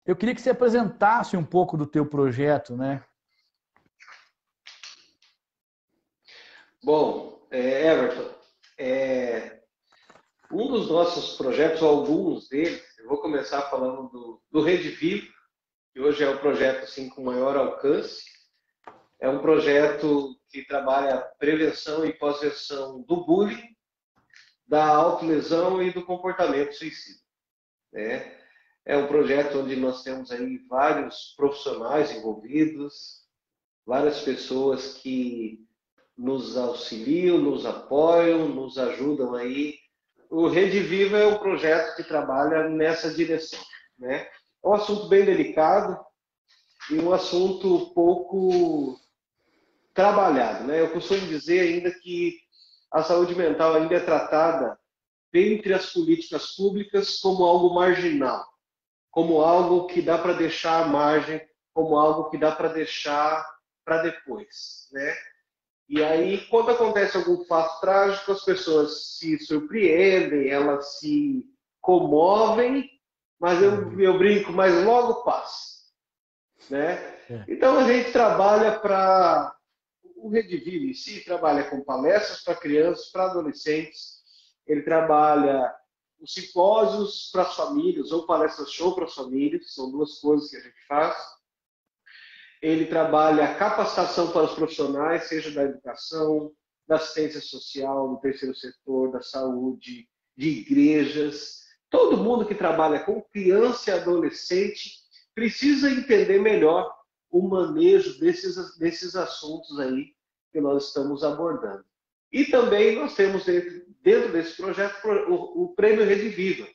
Eu queria que você apresentasse um pouco do teu projeto, né? Bom, Everton, um dos nossos projetos, ou alguns deles, eu vou começar falando do Rede Viva, que hoje é o projeto assim, com maior alcance. É um projeto que trabalha prevenção e pós-venção do bullying, da autolesão e do comportamento suicida, né? É um projeto onde nós temos aí vários profissionais envolvidos, várias pessoas que nos auxiliam, nos apoiam, nos ajudam aí. O Rede Viva é um projeto que trabalha nessa direção, né? É um assunto bem delicado e um assunto pouco trabalhado, né? Eu costumo dizer ainda que a saúde mental ainda é tratada dentre as políticas públicas como algo marginal, como algo que dá para deixar à margem, como algo que dá para deixar para depois, né? E aí, quando acontece algum fato trágico, as pessoas se surpreendem, elas se comovem, mas eu brinco, mas logo passa, né? É. Então, a gente trabalha para... O Rede Viva em si trabalha com palestras para crianças, para adolescentes, ele trabalha os simpósios para as famílias, ou palestras show para as famílias, são duas coisas que a gente faz. Ele trabalha a capacitação para os profissionais, seja da educação, da assistência social, do terceiro setor, da saúde, de igrejas. Todo mundo que trabalha com criança e adolescente precisa entender melhor o manejo desses assuntos aí que nós estamos abordando. E também nós temos dentro desse projeto o Prêmio Rede Viva,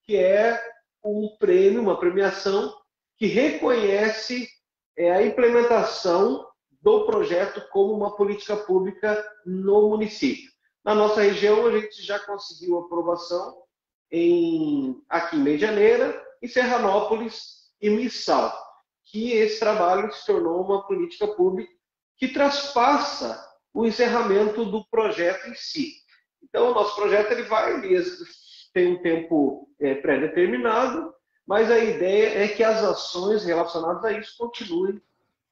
que é um prêmio, uma premiação que reconhece a implementação do projeto como uma política pública no município. Na nossa região, a gente já conseguiu aprovação aqui em Medianeira, em Serranópolis e Missal, que esse trabalho se tornou uma política pública que traspassa o encerramento do projeto em si. Então, o nosso projeto ele tem um tempo pré-determinado, mas a ideia é que as ações relacionadas a isso continuem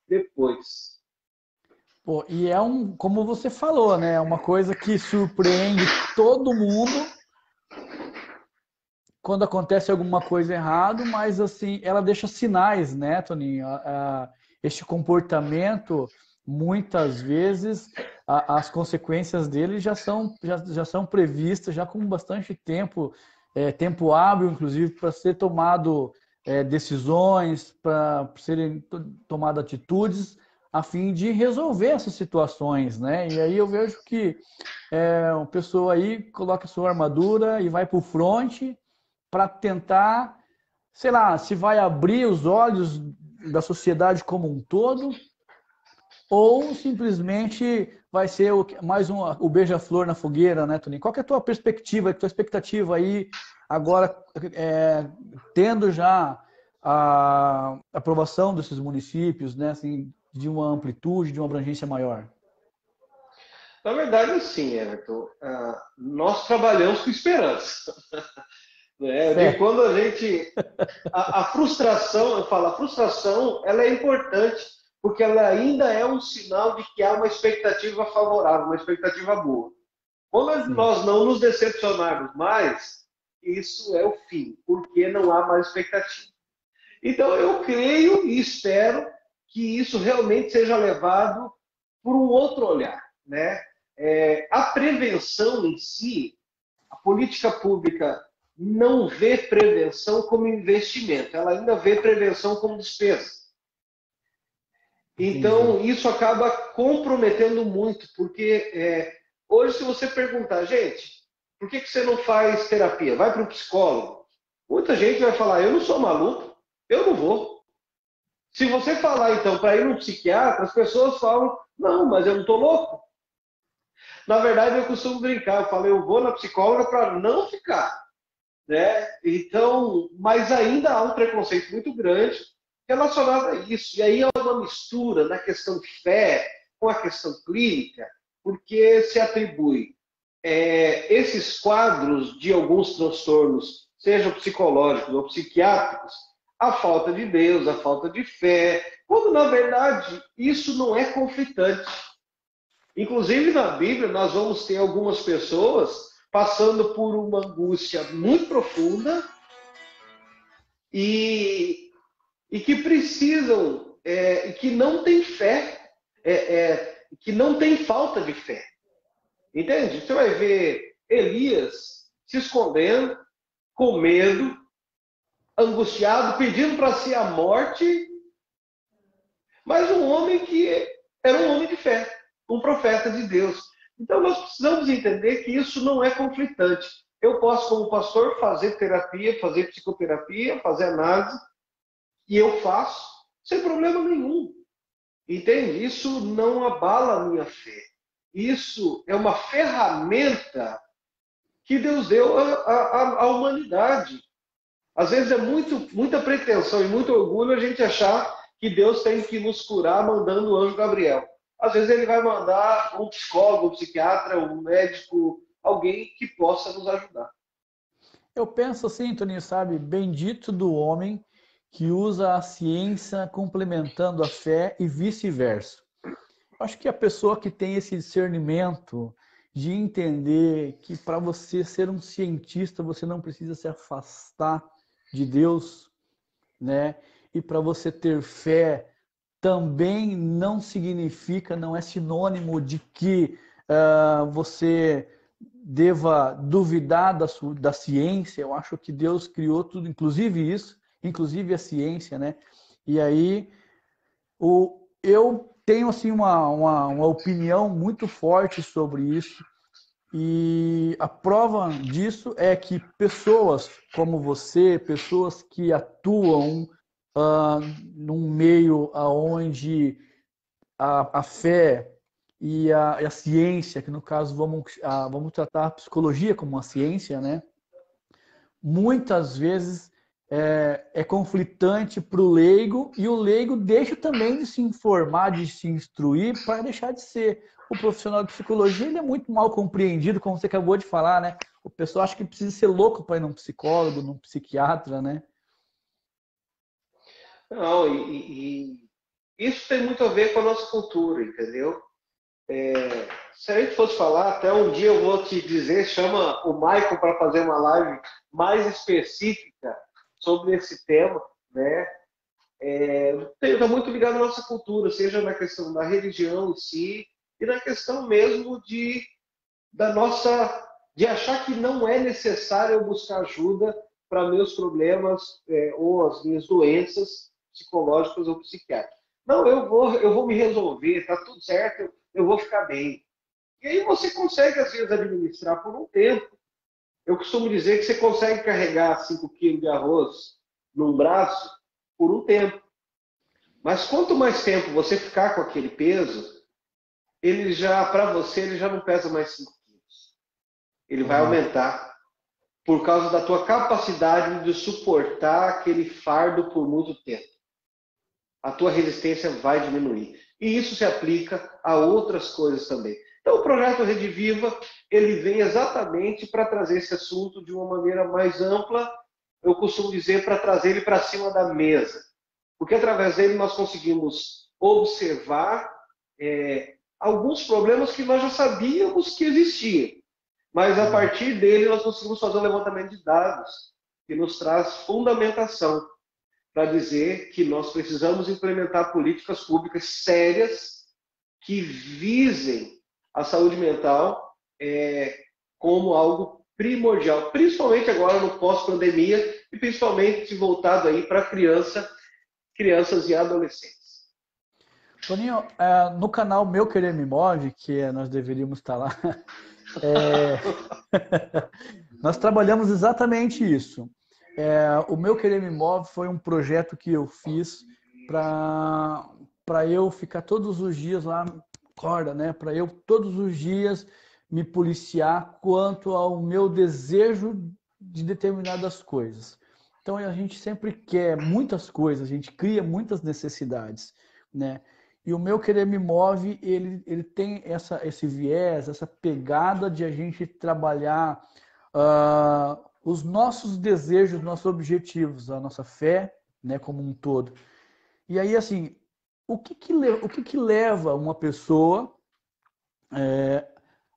depois. Pô, e como você falou, né? É uma coisa que surpreende todo mundo quando acontece alguma coisa errada, mas assim, ela deixa sinais, né, Toninho? Este comportamento, muitas vezes, as consequências dele já são previstas, já com bastante tempo, tempo hábil, inclusive, para ser tomado decisões, para serem tomadas atitudes, a fim de resolver essas situações, né? E aí eu vejo que uma pessoa aí coloca sua armadura e vai para o fronte para tentar, sei lá, se vai abrir os olhos da sociedade como um todo ou simplesmente vai ser mais o beija-flor na fogueira, né, Toninho? Qual que é a tua perspectiva, a tua expectativa aí agora, tendo já a aprovação desses municípios, né, assim, de uma amplitude, de uma abrangência maior? Na verdade, sim, Everton. Nós trabalhamos com esperança. Né? Eu digo, Fé. quando a gente... A frustração, eu falo, a frustração ela é importante porque ela ainda é um sinal de que há uma expectativa favorável, uma expectativa boa. Quando Sim. nós não nos decepcionarmos mais, isso é o fim, porque não há mais expectativa. Então, eu creio e espero que isso realmente seja levado por um outro olhar, né? A prevenção em si, a política pública não vê prevenção como investimento, ela ainda vê prevenção como despesa. Entendi. Então, isso acaba comprometendo muito, porque hoje, se você perguntar, gente, por que você não faz terapia? Vai para um psicólogo. Muita gente vai falar, eu não sou maluco, eu não vou. Se você falar, então, para ir no psiquiatra, as pessoas falam, não, mas eu não estou louco. Na verdade, eu costumo brincar, eu falo, eu vou na psicóloga para não ficar. Né? Então, mas ainda há um preconceito muito grande relacionado a isso. E aí há uma mistura na questão de fé com a questão clínica, porque se atribui esses quadros de alguns transtornos, sejam psicológicos ou psiquiátricos, a falta de Deus, a falta de fé, quando na verdade isso não é conflitante. Inclusive na Bíblia nós vamos ter algumas pessoas passando por uma angústia muito profunda e que precisam, e que não têm fé, que não têm falta de fé. Entende? Você vai ver Elias se escondendo, com medo, angustiado, pedindo para si a morte, mas um homem que era um homem de fé, um profeta de Deus. Então nós precisamos entender que isso não é conflitante. Eu posso, como pastor, fazer terapia, fazer psicoterapia, fazer análise, e eu faço sem problema nenhum. Entende? Isso não abala a minha fé. Isso é uma ferramenta que Deus deu à humanidade. Às vezes é muita pretensão e muito orgulho a gente achar que Deus tem que nos curar mandando o anjo Gabriel. Às vezes ele vai mandar um psicólogo, um psiquiatra, um médico, alguém que possa nos ajudar. Eu penso assim, Toninho, sabe? Bendito do homem que usa a ciência complementando a fé e vice-versa. Acho que a pessoa que tem esse discernimento de entender que para você ser um cientista, você não precisa se afastar de Deus, né? E para você ter fé também não significa, não é sinônimo de que você deva duvidar da ciência. Eu acho que Deus criou tudo, inclusive isso, inclusive a ciência, né? E aí eu tenho assim uma opinião muito forte sobre isso. E a prova disso é que pessoas como você, pessoas que atuam num meio onde a fé e a ciência, que no caso vamos tratar a psicologia como uma ciência, né? Muitas vezes é conflitante para o leigo, e o leigo deixa também de se informar, de se instruir, para deixar de ser. O profissional de psicologia ele é muito mal compreendido, como você acabou de falar, né? O pessoal acha que precisa ser louco para ir num psicólogo, num psiquiatra, né? Não, e isso tem muito a ver com a nossa cultura, entendeu? Se a gente fosse falar, até um dia eu vou te dizer, chama o Michael para fazer uma live mais específica sobre esse tema, né? Está muito ligado à nossa cultura, seja na questão da religião em si e na questão mesmo de achar que não é necessário eu buscar ajuda para meus problemas ou as minhas doenças psicológicas ou psiquiátricas. Não, eu vou me resolver, está tudo certo, eu vou ficar bem. E aí você consegue, às vezes, administrar por um tempo. Eu costumo dizer que você consegue carregar 5 quilos de arroz num braço por um tempo. Mas quanto mais tempo você ficar com aquele peso, para você, ele já não pesa mais 5 quilos. Ele vai aumentar por causa da tua capacidade de suportar aquele fardo por muito tempo. A tua resistência vai diminuir. E isso se aplica a outras coisas também. Então, o projeto Rede Viva, ele vem exatamente para trazer esse assunto de uma maneira mais ampla, eu costumo dizer, para trazer ele para cima da mesa. Porque através dele nós conseguimos observar alguns problemas que nós já sabíamos que existiam. Mas a partir dele nós conseguimos fazer um levantamento de dados que nos traz fundamentação para dizer que nós precisamos implementar políticas públicas sérias que visem a saúde mental como algo primordial, principalmente agora no pós-pandemia e principalmente voltado aí para crianças e adolescentes. Toninho, no canal Meu Querer Me Move, que nós deveríamos estar lá, nós trabalhamos exatamente isso. O Meu Querer Me Move foi um projeto que eu fiz para eu ficar todos os dias lá, acorda, né? Para eu todos os dias me policiar quanto ao meu desejo de determinadas coisas. Então a gente sempre quer muitas coisas, a gente cria muitas necessidades, né? E o Meu Querer Me Move, ele tem esse viés, essa pegada de a gente trabalhar os nossos desejos, nossos objetivos, a nossa fé, né, como um todo. E aí, assim, o que leva uma pessoa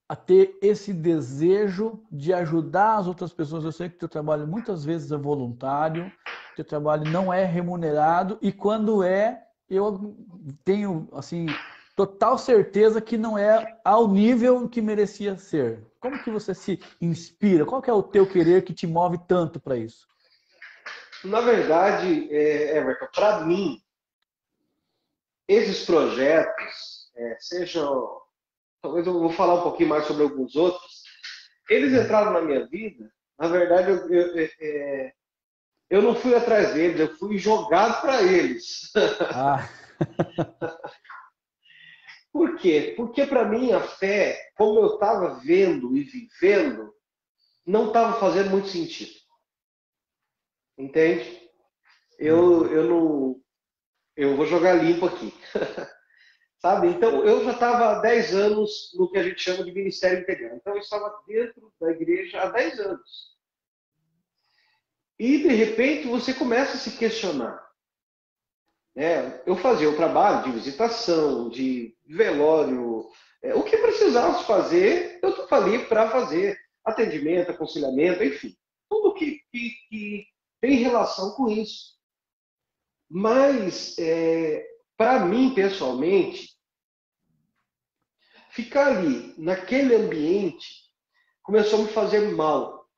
a ter esse desejo de ajudar as outras pessoas? Eu sei que o teu trabalho muitas vezes é voluntário, teu trabalho não é remunerado, e quando é, eu tenho, assim, total certeza que não é ao nível que merecia ser. Como que você se inspira? Qual que é o teu querer que te move tanto para isso? Na verdade, Everton, para mim, esses projetos, sejam. Talvez eu vou falar um pouquinho mais sobre alguns outros. Eles entraram na minha vida, na verdade, eu não fui atrás deles, eu fui jogado para eles. Ah, Por quê? Porque para mim a fé, como eu estava vendo e vivendo, não estava fazendo muito sentido. Entende? Eu não. Eu vou jogar limpo aqui. Sabe? Então, eu já estava há 10 anos no que a gente chama de ministério integral. Então, eu estava dentro da igreja há 10 anos. E, de repente, você começa a se questionar. Né? Eu fazia o trabalho de visitação, de velório, o que precisasse fazer, eu estava ali para fazer. Atendimento, aconselhamento, enfim. Tudo que tem relação com isso. Mas, para mim, pessoalmente, ficar ali, naquele ambiente, começou a me fazer mal.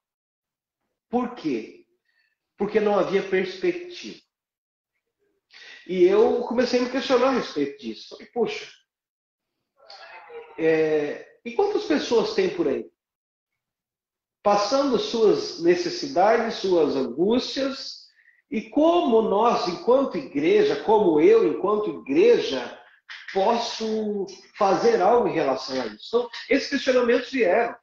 Por quê? Porque não havia perspectiva. E eu comecei a me questionar a respeito disso. Falei, poxa, e quantas pessoas tem por aí? Passando suas necessidades, suas angústias, e como nós, enquanto igreja, como eu, enquanto igreja, posso fazer algo em relação a isso? Então, esses questionamentos vieram.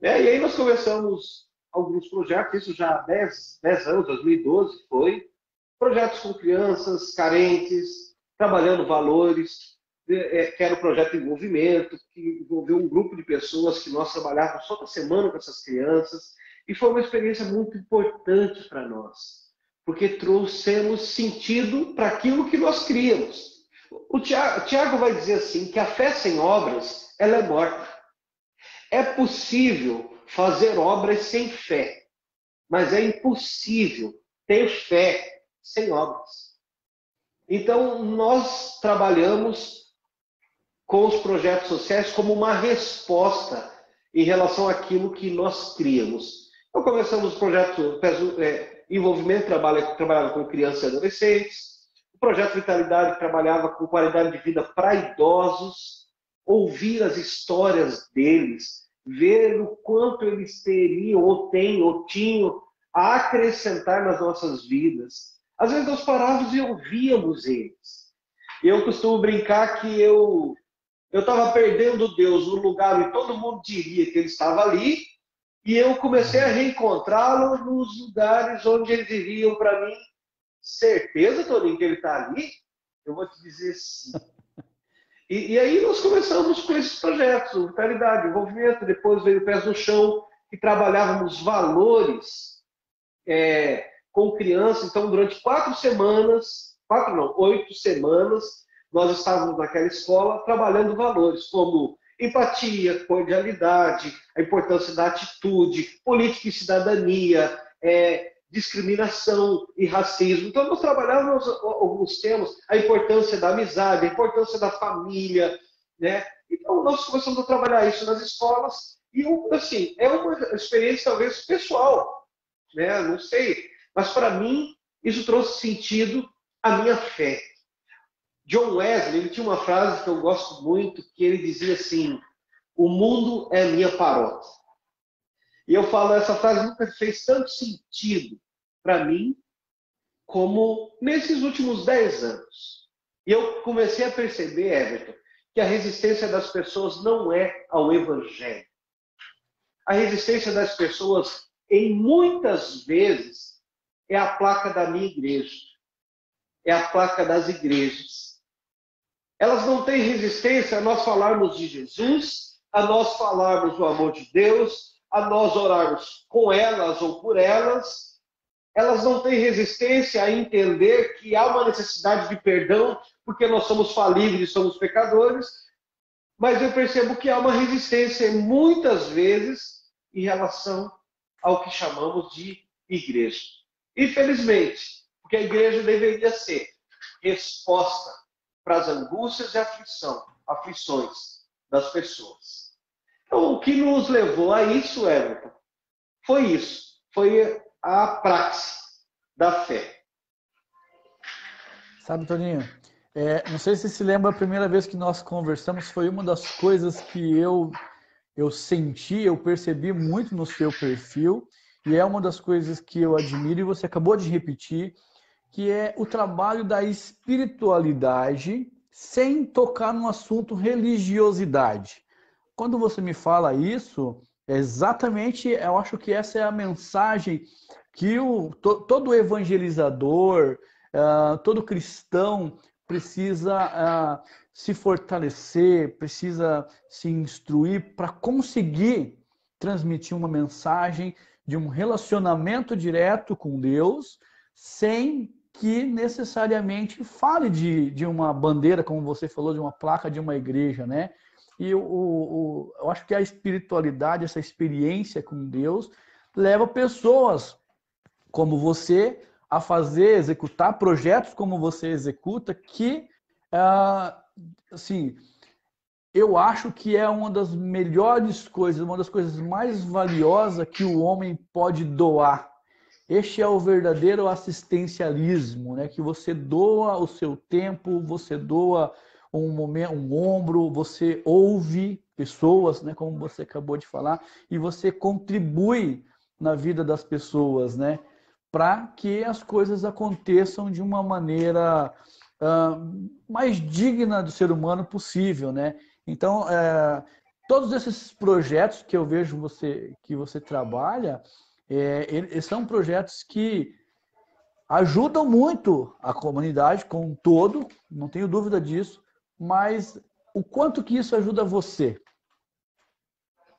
Né? E aí nós começamos alguns projetos, isso já há 10 anos, 2012 foi, projetos com crianças carentes, trabalhando valores, que era o projeto Envolvimento, que envolveu um grupo de pessoas que nós trabalhávamos toda semana com essas crianças, e foi uma experiência muito importante para nós, porque trouxemos sentido para aquilo que nós criamos. O Tiago vai dizer assim, que a fé sem obras, ela é morta. É possível fazer obras sem fé, mas é impossível ter fé sem obras. Então, nós trabalhamos com os projetos sociais como uma resposta em relação àquilo que nós criamos. Então, começamos o projeto Envolvimento, trabalhava com crianças e adolescentes, o projeto Vitalidade trabalhava com qualidade de vida para idosos, ouvir as histórias deles, ver o quanto eles teriam, ou têm, ou tinham a acrescentar nas nossas vidas. Às vezes nós parávamos e ouvíamos eles. Eu costumo brincar que eu estava perdendo Deus no lugar onde todo mundo diria que ele estava ali, e eu comecei a reencontrá-lo nos lugares onde eles diriam para mim, certeza, Toninho, que ele está ali? Eu vou te dizer sim. E aí nós começamos com esses projetos, Vitalidade, Envolvimento, depois veio o Pés no Chão, que trabalhávamos valores com criança. Então, durante 8 semanas, nós estávamos naquela escola trabalhando valores como empatia, cordialidade, a importância da atitude, política e cidadania, discriminação e racismo. Então, nós trabalhávamos alguns temas, a importância da amizade, a importância da família, né? Então, nós começamos a trabalhar isso nas escolas e, assim, é uma experiência talvez pessoal, né? Não sei, mas para mim isso trouxe sentido à minha fé. John Wesley, ele tinha uma frase que eu gosto muito, que ele dizia assim: o mundo é minha paróquia. E eu falo, essa frase nunca fez tanto sentido para mim como nesses últimos 10 anos. E eu comecei a perceber, Everton, que a resistência das pessoas não é ao evangelho. A resistência das pessoas, em muitas vezes, é a placa da minha igreja. É a placa das igrejas. Elas não têm resistência a nós falarmos de Jesus, a nós falarmos do amor de Deus, a nós orarmos com elas ou por elas, elas não têm resistência a entender que há uma necessidade de perdão, porque nós somos falíveis e somos pecadores, mas eu percebo que há uma resistência, muitas vezes, em relação ao que chamamos de igreja. Infelizmente, porque a igreja deveria ser resposta para as angústias e aflições das pessoas. Então, o que nos levou a isso, Everton, foi isso. Foi a prática da fé. Sabe, Toninho, não sei se você se lembra, a primeira vez que nós conversamos foi uma das coisas que eu senti, eu percebi muito no seu perfil, e é uma das coisas que eu admiro, e você acabou de repetir, que é o trabalho da espiritualidade sem tocar no assunto religiosidade. Quando você me fala isso, exatamente, eu acho que essa é a mensagem que todo evangelizador, todo cristão precisa se fortalecer, precisa se instruir para conseguir transmitir uma mensagem de um relacionamento direto com Deus, sem que necessariamente fale de uma bandeira, como você falou, de uma placa de uma igreja, né? E eu acho que a espiritualidade, essa experiência com Deus, leva pessoas como você a executar projetos como você executa, que, assim, eu acho que é uma das melhores coisas, uma das coisas mais valiosas que o homem pode doar. Este é o verdadeiro assistencialismo, né? Que você doa o seu tempo, você doa um ombro, você ouve pessoas, né? Como você acabou de falar, e você contribui na vida das pessoas, né? Para que as coisas aconteçam de uma maneira mais digna do ser humano possível, né? Então, todos esses projetos que eu vejo que você trabalha, são projetos que ajudam muito a comunidade como um todo, não tenho dúvida disso, mas o quanto que isso ajuda você?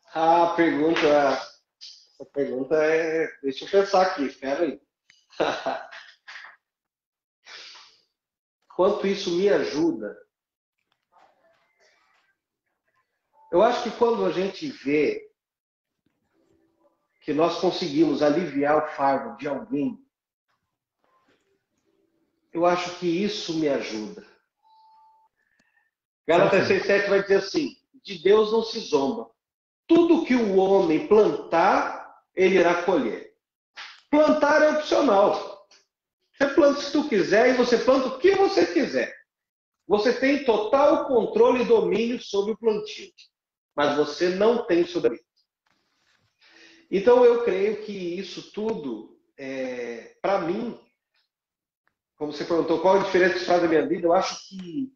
Essa pergunta é... Deixa eu pensar aqui, espera aí. Quanto isso me ajuda? Eu acho que quando a gente vê que nós conseguimos aliviar o fardo de alguém, eu acho que isso me ajuda. Gálatas 6,7 vai dizer assim: de Deus não se zomba. Tudo que o homem plantar, ele irá colher. Plantar é opcional. Você planta se tu quiser e você planta o que você quiser. Você tem total controle e domínio sobre o plantio, mas você não tem sobre isso. Então eu creio que isso tudo, para mim, como você perguntou, qual a diferença que isso faz da minha vida, eu acho que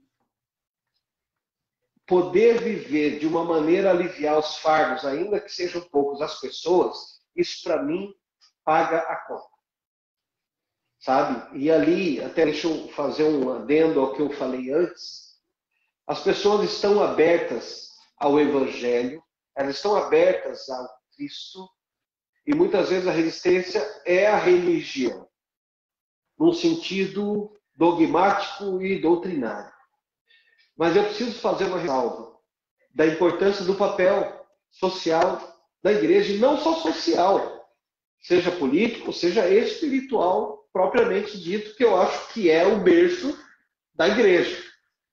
poder viver de uma maneira a aliviar os fardos, ainda que sejam poucos, as pessoas, isso para mim paga a conta. Sabe? E ali, até deixa eu fazer um adendo ao que eu falei antes, as pessoas estão abertas ao Evangelho, elas estão abertas ao Cristo, e muitas vezes a resistência é a religião, num sentido dogmático e doutrinário. Mas eu preciso fazer uma ressalva da importância do papel social da igreja, e não só social, seja político, seja espiritual, propriamente dito, que eu acho que é o berço da igreja,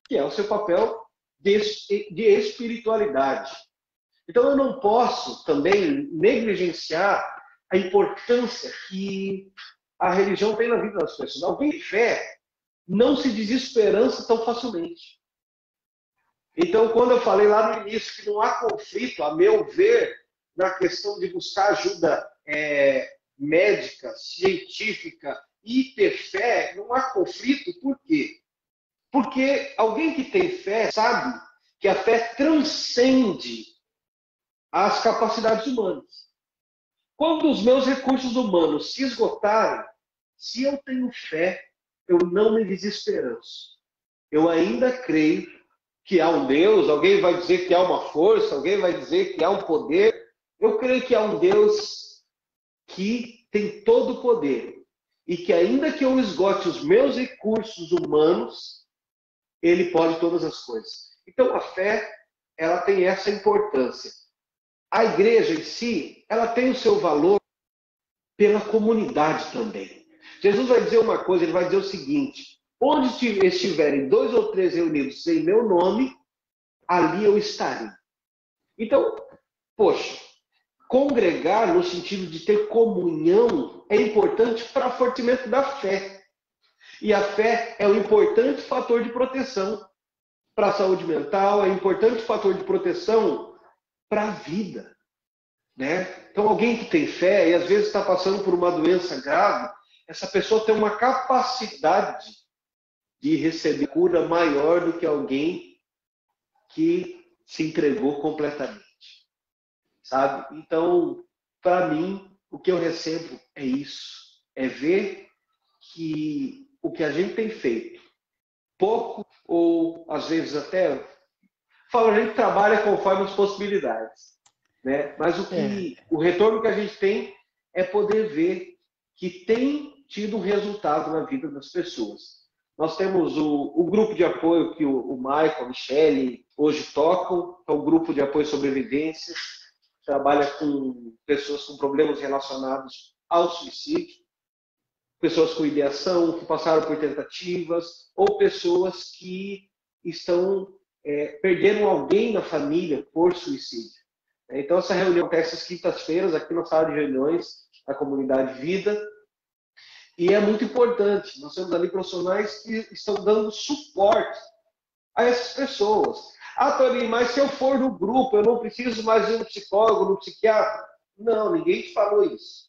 que é o seu papel de espiritualidade. Então eu não posso também negligenciar a importância que a religião tem na vida das pessoas. Alguém de fé não se desesperança tão facilmente. Então, quando eu falei lá no início que não há conflito, a meu ver, na questão de buscar ajuda médica, científica e ter fé, não há conflito. Por quê? Porque alguém que tem fé sabe que a fé transcende as capacidades humanas. Quando os meus recursos humanos se esgotarem, se eu tenho fé, eu não me desesperanço. Eu ainda creio que há um Deus, alguém vai dizer que há uma força, alguém vai dizer que há um poder. Eu creio que há um Deus que tem todo o poder e que ainda que eu esgote os meus recursos humanos, ele pode todas as coisas. Então a fé, ela tem essa importância. A igreja em si, ela tem o seu valor pela comunidade também. Jesus vai dizer uma coisa, ele vai dizer o seguinte: onde estiverem 2 ou 3 reunidos em meu nome, ali eu estarei. Então, poxa, congregar no sentido de ter comunhão é importante para o fortalecimento da fé. E a fé é um importante fator de proteção para a saúde mental, é um importante fator de proteção para a vida, né? Então, alguém que tem fé e às vezes está passando por uma doença grave, essa pessoa tem uma capacidade de receber cura maior do que alguém que se entregou completamente, sabe? Então, para mim, o que eu recebo é isso, é ver que o que a gente tem feito, pouco ou às vezes até, a gente trabalha conforme as possibilidades, né? Mas o retorno que a gente tem é poder ver que tem tido um resultado na vida das pessoas. Nós temos o grupo de apoio que o Michael, a Michele hoje tocam, é o grupo de apoio sobrevivência, trabalha com pessoas com problemas relacionados ao suicídio, pessoas com ideação, que passaram por tentativas, ou pessoas que perderam alguém na família por suicídio. Então, essa reunião acontece às quintas-feiras, aqui na sala de reuniões da comunidade Vida, e é muito importante. Nós temos ali profissionais que estão dando suporte a essas pessoas. Ah, Tony, mas se eu for no grupo, eu não preciso mais de um psicólogo, de um psiquiatra? Não, ninguém te falou isso.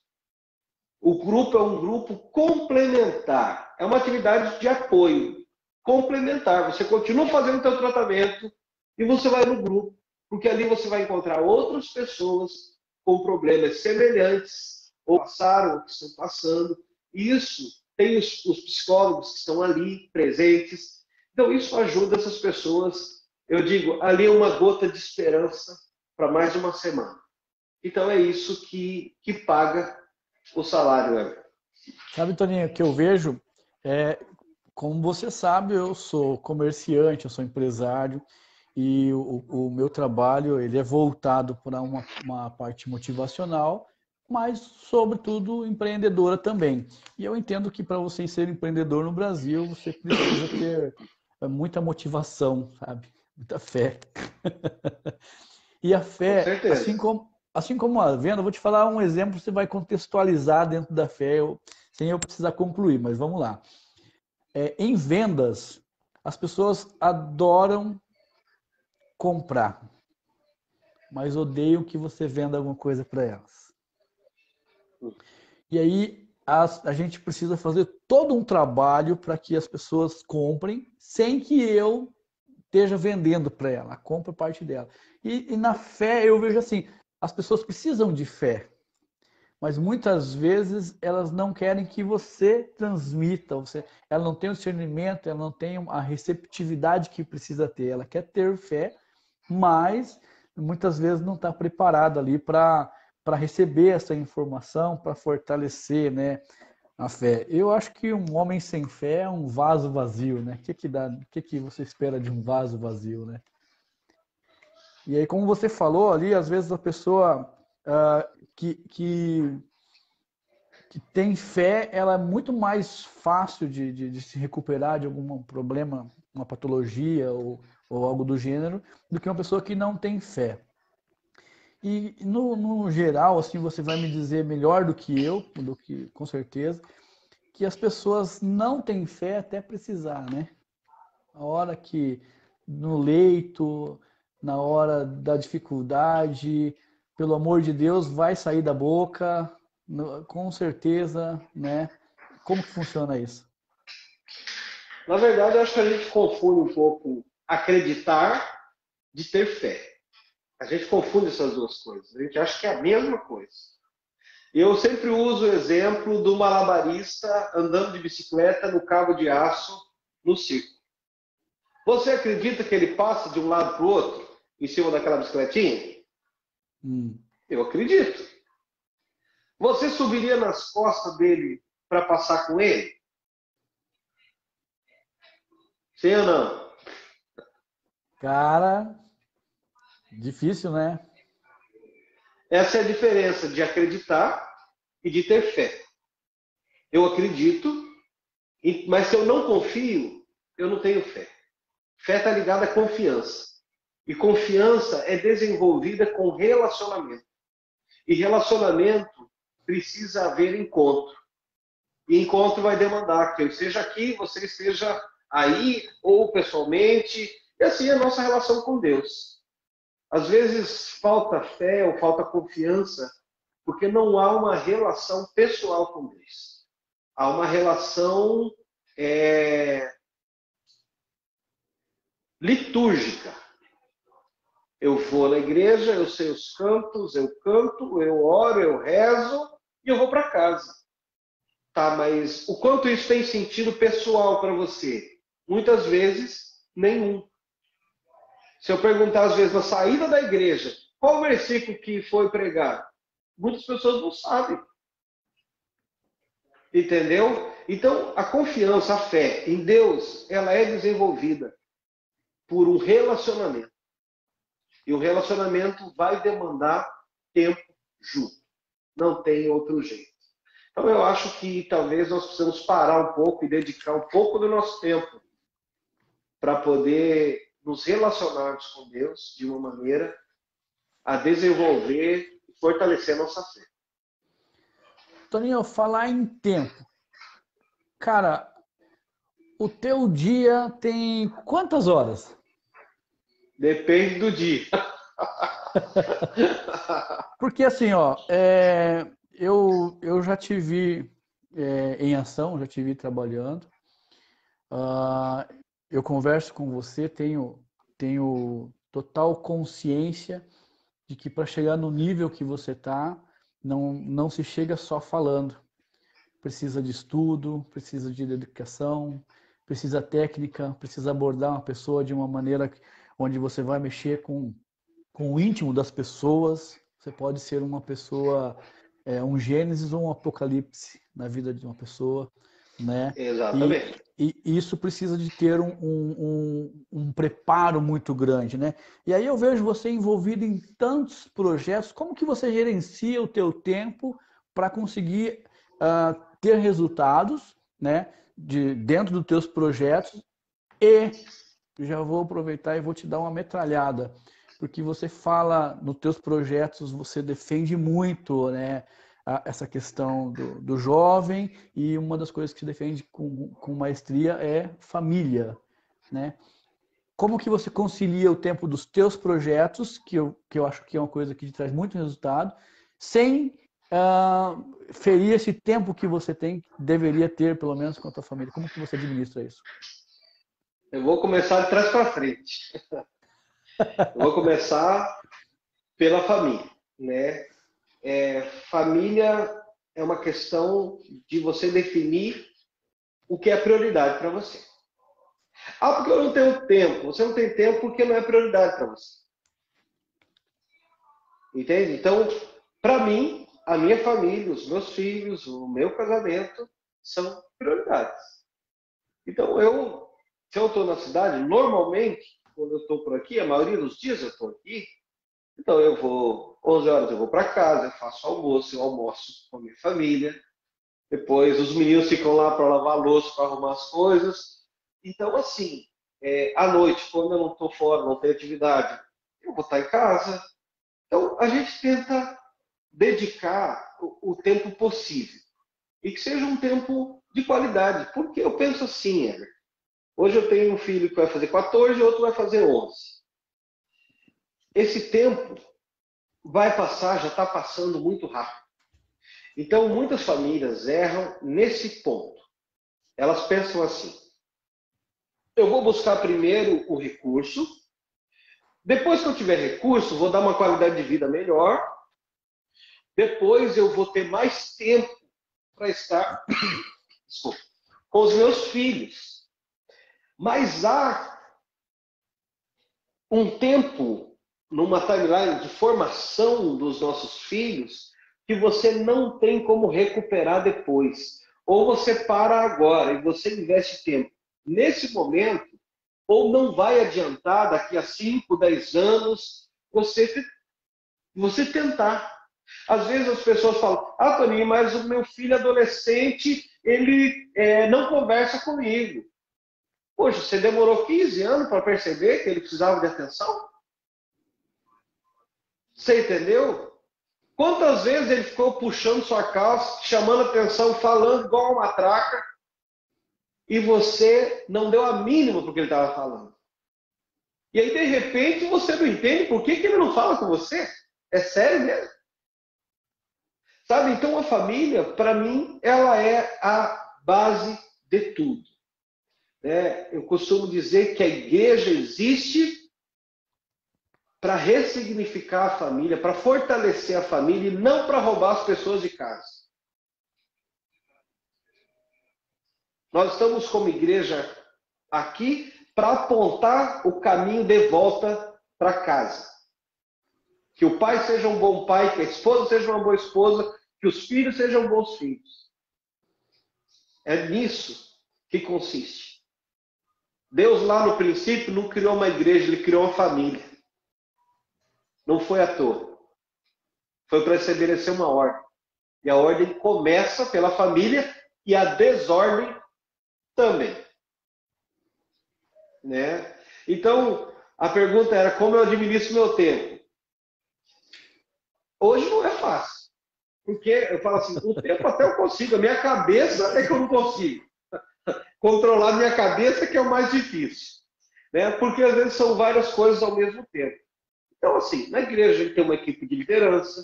O grupo é um grupo complementar. É uma atividade de apoio complementar. Você continua fazendo o seu tratamento e você vai no grupo, porque ali você vai encontrar outras pessoas com problemas semelhantes, ou passaram, ou que estão passando. Isso tem os psicólogos que estão ali presentes. Então, isso ajuda essas pessoas. Eu digo, ali é uma gota de esperança para mais uma semana. Então, é isso que paga o salário, Everton. Sabe, Toninho, o que eu vejo como você sabe, eu sou comerciante, eu sou empresário e o meu trabalho ele é voltado para uma parte motivacional, mas, sobretudo, empreendedora também. E eu entendo que para você ser empreendedor no Brasil, você precisa ter muita motivação, sabe? Muita fé. E a fé, assim como a venda, eu vou te falar um exemplo, você vai contextualizar dentro da fé, sem eu precisar concluir, mas vamos lá. Em vendas, as pessoas adoram comprar, mas odeiam que você venda alguma coisa para elas. E aí a gente precisa fazer todo um trabalho para que as pessoas comprem sem que eu esteja vendendo para ela. A compra é parte dela. E na fé eu vejo assim, as pessoas precisam de fé, mas muitas vezes elas não querem que você transmita, ela não tem o discernimento, ela não tem a receptividade que precisa ter. Ela quer ter fé, mas muitas vezes não está preparada ali para receber essa informação, para fortalecer, né, a fé. Eu acho que um homem sem fé é um vaso vazio, né? O que você espera de um vaso vazio, né? E aí, como você falou ali, às vezes a pessoa que tem fé, ela é muito mais fácil de se recuperar de algum problema, uma patologia ou algo do gênero, do que uma pessoa que não tem fé. E no geral, assim, você vai me dizer melhor do que eu, com certeza, que as pessoas não têm fé até precisar, né? A hora que no leito, na hora da dificuldade, pelo amor de Deus, vai sair da boca, com certeza, né? Como que funciona isso? Na verdade, eu acho que a gente confunde um pouco acreditar de ter fé. A gente confunde essas duas coisas. A gente acha que é a mesma coisa. Eu sempre uso o exemplo do malabarista andando de bicicleta no cabo de aço no circo. Você acredita que ele passa de um lado para o outro em cima daquela bicicletinha? Eu acredito. Você subiria nas costas dele para passar com ele? Sim ou não? Cara, difícil, né? Essa é a diferença de acreditar e de ter fé. Eu acredito, mas se eu não confio, eu não tenho fé. Fé está ligada à confiança. E confiança é desenvolvida com relacionamento. E relacionamento precisa haver encontro. E encontro vai demandar que eu esteja aqui, você esteja aí, ou pessoalmente. E assim é a nossa relação com Deus. Às vezes falta fé ou falta confiança porque não há uma relação pessoal com Deus. Há uma relação litúrgica. Eu vou na igreja, eu sei os cantos, eu canto, eu oro, eu rezo e eu vou para casa. Tá, mas o quanto isso tem sentido pessoal para você? Muitas vezes, nenhum. Se eu perguntar às vezes na saída da igreja, qual o versículo que foi pregado? Muitas pessoas não sabem. Entendeu? Então, a confiança, a fé em Deus, ela é desenvolvida por um relacionamento. E o relacionamento vai demandar tempo junto. Não tem outro jeito. Então, eu acho que talvez nós precisamos parar um pouco e dedicar um pouco do nosso tempo para poder nos relacionarmos com Deus de uma maneira a desenvolver e fortalecer a nossa fé. Toninho, falar em tempo. Cara, o teu dia tem quantas horas? Depende do dia. Porque assim, ó, eu já te vi em ação, já te vi trabalhando. Eu converso com você, tenho total consciência de que para chegar no nível que você está, não se chega só falando. Precisa de estudo, precisa de dedicação, precisa técnica, precisa abordar uma pessoa de uma maneira onde você vai mexer com o íntimo das pessoas. Você pode ser uma pessoa, um Gênesis ou um Apocalipse na vida de uma pessoa, né? Exatamente. E isso precisa de ter um preparo muito grande, né? E aí eu vejo você envolvido em tantos projetos. Como que você gerencia o teu tempo para conseguir ter resultados, né? Dentro dos teus projetos. E já vou aproveitar e vou te dar uma metralhada, porque você fala nos teus projetos, você defende muito, né, essa questão do jovem, e uma das coisas que se defende com maestria é família, né? Como que você concilia o tempo dos teus projetos, que eu acho que é uma coisa que te traz muito resultado, sem ferir esse tempo que você deveria ter, pelo menos, com a tua família? Como que você administra isso? Eu vou começar de trás para frente. Eu vou começar pela família, né? Família é uma questão de você definir o que é prioridade para você. Ah, porque eu não tenho tempo. Você não tem tempo porque não é prioridade para você. Entende? Então, para mim, a minha família, os meus filhos, o meu casamento são prioridades. Então, se eu estou na cidade, normalmente, quando eu estou por aqui, a maioria dos dias eu estou aqui, então eu vou, 11 horas eu vou para casa, eu faço almoço, eu almoço com a minha família, depois os meninos ficam lá para lavar a louça, para arrumar as coisas. Então, assim, à noite, quando eu não estou fora, não tenho atividade, eu vou estar em casa. Então, a gente tenta dedicar o tempo possível. E que seja um tempo de qualidade. Porque eu penso assim, Heber, hoje eu tenho um filho que vai fazer 14 e outro vai fazer 11. Esse tempo vai passar, já está passando muito rápido. Então, muitas famílias erram nesse ponto. Elas pensam assim: eu vou buscar primeiro o recurso, depois que eu tiver recurso, vou dar uma qualidade de vida melhor, depois eu vou ter mais tempo para estar com os meus filhos. Mas há um tempo numa timeline de formação dos nossos filhos que você não tem como recuperar depois. Ou você para agora e você investe tempo nesse momento, ou não vai adiantar daqui a 5, 10 anos você tentar. Às vezes as pessoas falam, ah, Toninho, mas o meu filho adolescente, ele não conversa comigo. Poxa, você demorou 15 anos para perceber que ele precisava de atenção? Você entendeu? Quantas vezes ele ficou puxando sua calça, chamando atenção, falando igual uma matraca, e você não deu a mínima porque ele estava falando? E aí, de repente, você não entende por que ele não fala com você? É sério mesmo? Sabe? Então, a família, para mim, ela é a base de tudo. Eu costumo dizer que a igreja existe para ressignificar a família, para fortalecer a família e não para roubar as pessoas de casa. Nós estamos como igreja aqui para apontar o caminho de volta para casa. Que o pai seja um bom pai, que a esposa seja uma boa esposa, que os filhos sejam bons filhos. É nisso que consiste. Deus lá no princípio não criou uma igreja, ele criou uma família. Não foi à toa. Foi para estabelecer uma ordem. E a ordem começa pela família e a desordem também. Né? Então, a pergunta era como eu administro meu tempo? Hoje não é fácil. Porque eu falo assim, o tempo até eu consigo, a minha cabeça é que eu não consigo. Controlar a minha cabeça que é o mais difícil. Né? Porque às vezes são várias coisas ao mesmo tempo. Então, assim, na igreja a gente tem uma equipe de liderança,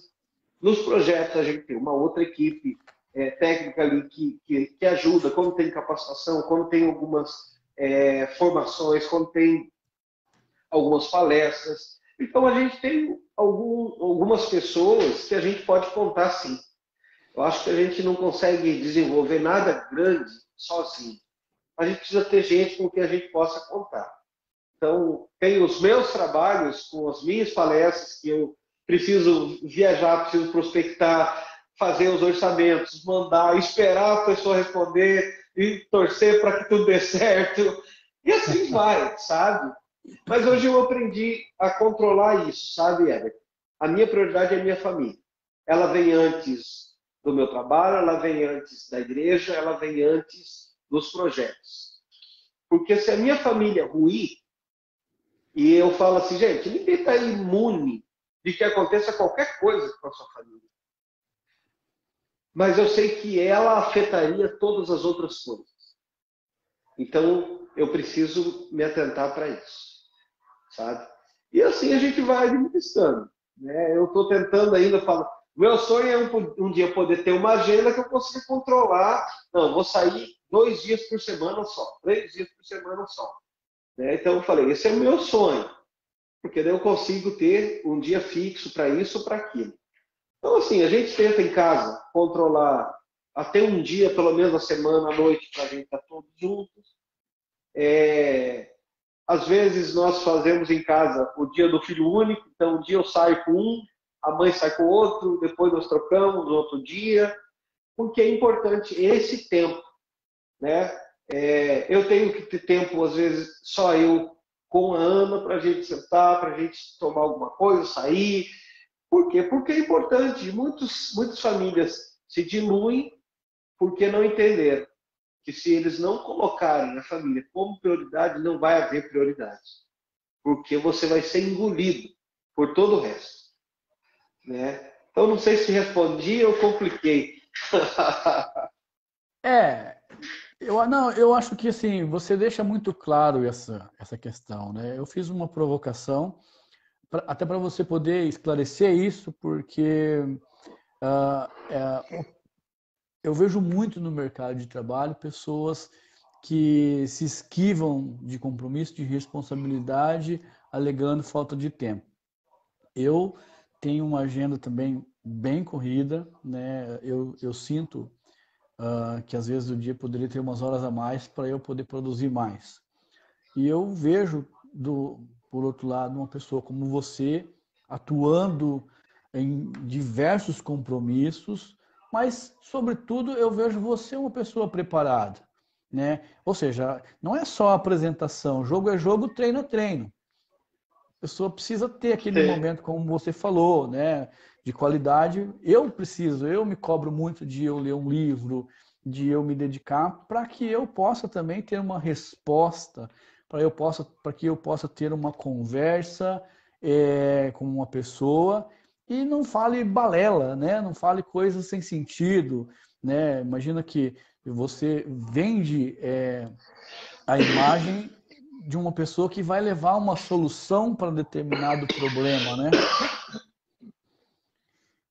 nos projetos a gente tem uma outra equipe técnica ali que ajuda, quando tem capacitação, quando tem algumas formações, quando tem algumas palestras. Então, a gente tem algumas pessoas que a gente pode contar sim. Eu acho que a gente não consegue desenvolver nada grande sozinho. A gente precisa ter gente com quem a gente possa contar. Então, tem os meus trabalhos com as minhas palestras, que eu preciso viajar, preciso prospectar, fazer os orçamentos, mandar, esperar a pessoa responder e torcer para que tudo dê certo. E assim vai, sabe? Mas hoje eu aprendi a controlar isso, sabe, Éder? A minha prioridade é a minha família. Ela vem antes do meu trabalho, ela vem antes da igreja, ela vem antes dos projetos. Porque se a minha família ruir, e eu falo assim, gente, ninguém está imune de que aconteça qualquer coisa com a sua família. Mas eu sei que ela afetaria todas as outras coisas. Então, eu preciso me atentar para isso, sabe? E assim a gente vai administrando. Né? Eu estou tentando ainda falar. Meu sonho é um dia poder ter uma agenda que eu consiga controlar. Não, vou sair 2 dias por semana só, 3 dias por semana só. Né? Então eu falei, esse é o meu sonho, porque daí eu consigo ter um dia fixo para isso ou para aquilo. Então assim, a gente tenta em casa controlar até um dia, pelo menos na semana, à noite, para a gente estar todos juntos. Às vezes nós fazemos em casa o dia do filho único, então um dia eu saio com um, a mãe sai com o outro, depois nós trocamos no outro dia, porque é importante esse tempo, né? Eu tenho que ter tempo, às vezes, só eu com a Ana, para a gente sentar, para a gente tomar alguma coisa, sair. Por quê? Porque é importante. Muitas famílias se diluem porque não entenderam que se eles não colocarem a família como prioridade, não vai haver prioridade. Porque você vai ser engolido por todo o resto. Né? Então, não sei se respondi ou compliquei. Eu acho que assim, você deixa muito claro essa questão, né? Eu fiz uma provocação, até para você poder esclarecer isso, porque eu vejo muito no mercado de trabalho pessoas que se esquivam de compromisso, de responsabilidade, alegando falta de tempo. Eu tenho uma agenda também bem corrida, né? Eu sinto que às vezes o dia poderia ter umas horas a mais para eu poder produzir mais. E eu vejo, por outro lado, uma pessoa como você atuando em diversos compromissos, mas, sobretudo, eu vejo você uma pessoa preparada, né? Ou seja, não é só apresentação, jogo é jogo, treino é treino. A pessoa precisa ter aquele Sim. momento, como você falou, né, de qualidade. Eu me cobro muito de eu ler um livro, de eu me dedicar, para que eu possa também ter uma resposta, para que eu possa ter uma conversa com uma pessoa e não fale balela, né? Não fale coisas sem sentido, né? Imagina que você vende a imagem de uma pessoa que vai levar uma solução para determinado problema, né?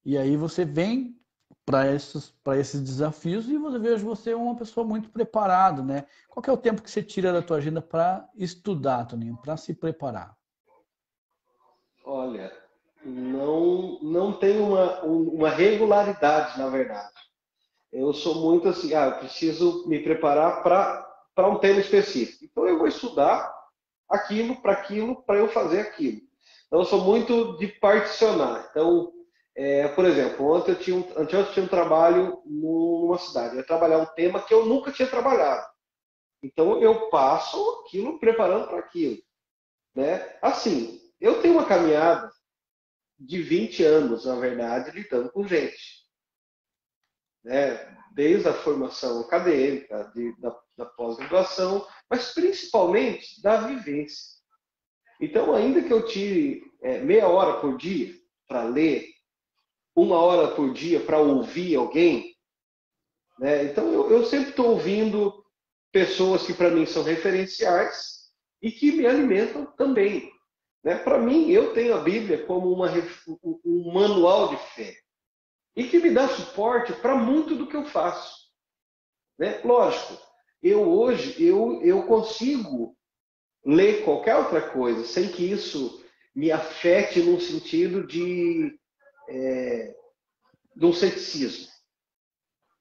E aí você vem para esses desafios e você vejo você uma pessoa muito preparada, né? Qual que é o tempo que você tira da tua agenda para estudar, Toninho, para se preparar? Olha, não tem uma regularidade, na verdade. Eu sou muito assim, eu preciso me preparar para um tema específico. Então eu vou estudar aquilo, para eu fazer aquilo. Então eu sou muito de particionar. Então, por exemplo, anteontem eu tinha um trabalho numa cidade. Eu ia trabalhar um tema que eu nunca tinha trabalhado. Então eu passo aquilo preparando para aquilo, né? Assim, eu tenho uma caminhada de 20 anos, na verdade, lidando com gente, né? Desde a formação acadêmica, da pós-graduação, mas principalmente da vivência. Então, ainda que eu tire meia hora por dia para ler, uma hora por dia para ouvir alguém, né? Então eu sempre estou ouvindo pessoas que para mim são referenciais e que me alimentam também. Né? Para mim, eu tenho a Bíblia como um manual de fé e que me dá suporte para muito do que eu faço. Né? Lógico, eu consigo ler qualquer outra coisa sem que isso me afete num sentido de um ceticismo.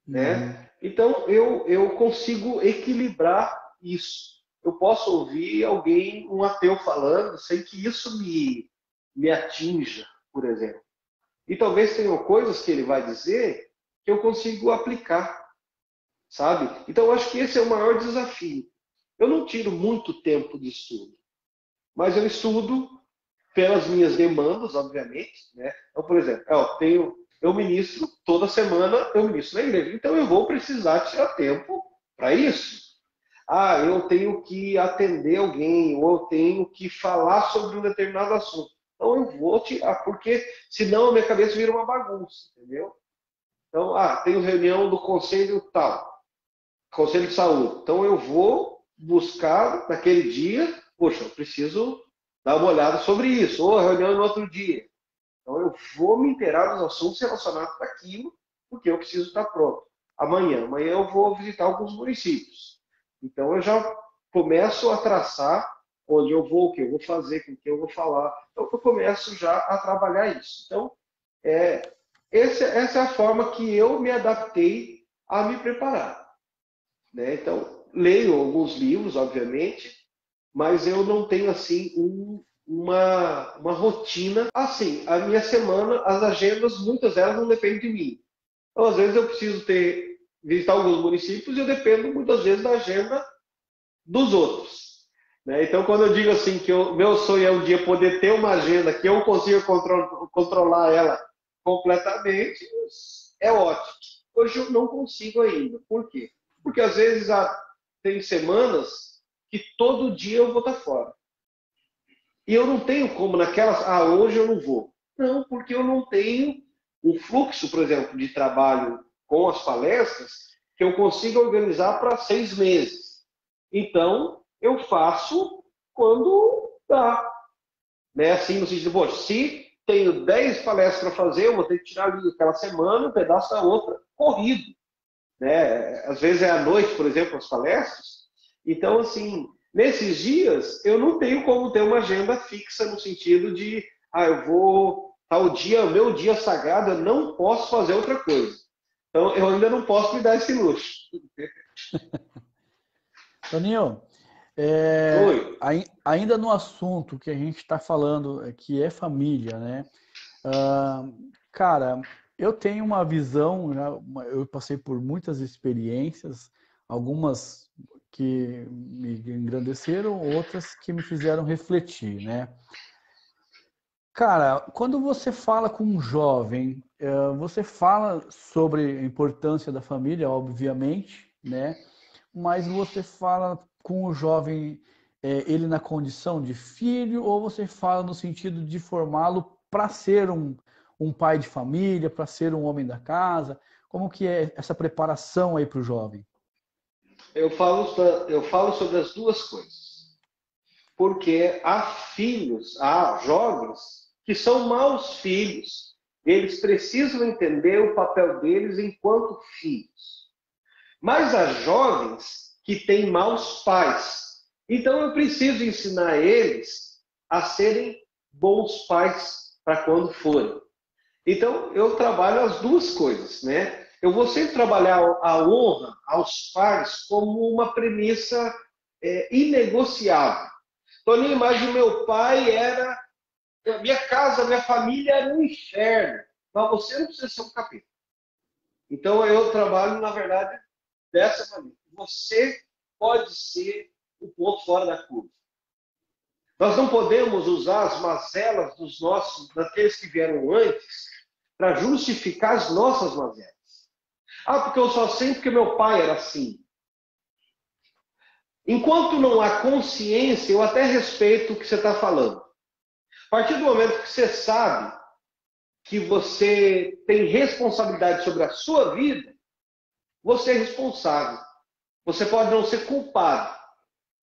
Uhum. Né? Então, eu consigo equilibrar isso. Eu posso ouvir alguém, um ateu falando, sem que isso me atinja, por exemplo. E talvez tenham coisas que ele vai dizer que eu consigo aplicar, sabe? Então, eu acho que esse é o maior desafio. Eu não tiro muito tempo de estudo, mas eu estudo pelas minhas demandas, obviamente. Né? Então, por exemplo, eu ministro toda semana, eu ministro na igreja. Então, eu vou precisar tirar tempo para isso. Eu tenho que atender alguém, ou eu tenho que falar sobre um determinado assunto. Então, eu vou tirar, porque senão a minha cabeça vira uma bagunça, entendeu? Então, tenho reunião do conselho tal, conselho de saúde. Então, eu vou buscar naquele dia, poxa, eu preciso dar uma olhada sobre isso, ou a reunião no outro dia. Então, eu vou me inteirar dos assuntos relacionados àquilo, porque eu preciso estar pronto. Amanhã eu vou visitar alguns municípios. Então, eu já começo a traçar onde eu vou, o que eu vou fazer, com quem eu vou falar. Então, eu começo já a trabalhar isso. Então, essa é a forma que eu me adaptei a me preparar. Né? Então, leio alguns livros, obviamente, mas eu não tenho assim uma rotina. Assim, a minha semana, as agendas, muitas delas não dependem de mim. Então, às vezes eu preciso visitar alguns municípios e eu dependo muitas vezes da agenda dos outros. Né? Então, quando eu digo assim que meu sonho é um dia poder ter uma agenda que eu consiga controlar ela completamente, é ótimo. Hoje eu não consigo ainda. Por quê? Porque às vezes tem semanas que todo dia eu vou estar fora. E eu não tenho como naquelas, hoje eu não vou. Não, porque eu não tenho um fluxo, por exemplo, de trabalho com as palestras que eu consiga organizar para 6 meses. Então, eu faço quando dá. Né? Assim, no sentido, poxa, se tenho 10 palestras para fazer, eu vou ter que tirar ali aquela semana, um pedaço da outra, corrido. Né? Às vezes é à noite, por exemplo, as palestras. Então, assim, nesses dias, eu não tenho como ter uma agenda fixa no sentido de, eu vou, tal dia, meu dia sagrado, eu não posso fazer outra coisa. Então, eu ainda não posso me dar esse luxo. Toninho, Oi. ainda no assunto que a gente está falando, que é família, né? Cara, Eu tenho uma visão, né, eu passei por muitas experiências, algumas que me engrandeceram, outras que me fizeram refletir, né? Cara, quando você fala com um jovem, você fala sobre a importância da família, obviamente, né? Mas você fala com o jovem, ele na condição de filho, ou você fala no sentido de formá-lo para ser um pai de família, para ser um homem da casa? Como que é essa preparação aí para o jovem? Eu falo sobre as duas coisas. Porque há filhos, há jovens que são maus filhos. Eles precisam entender o papel deles enquanto filhos. Mas há jovens que têm maus pais. Então eu preciso ensinar eles a serem bons pais para quando forem. Então eu trabalho as duas coisas, né? Eu vou sempre trabalhar a honra aos pais como uma premissa inegociável. Toninho, mas o meu pai era. Minha casa, minha família era um inferno. Mas você não precisa ser um capeta. Então eu trabalho, na verdade, dessa maneira. Você pode ser o ponto fora da curva. Nós não podemos usar as mazelas dos nossos, daqueles que vieram antes, para justificar as nossas mazelas. Ah, porque eu só sei porque meu pai era assim. Enquanto não há consciência, eu até respeito o que você está falando. A partir do momento que você sabe que você tem responsabilidade sobre a sua vida, você é responsável. Você pode não ser culpado,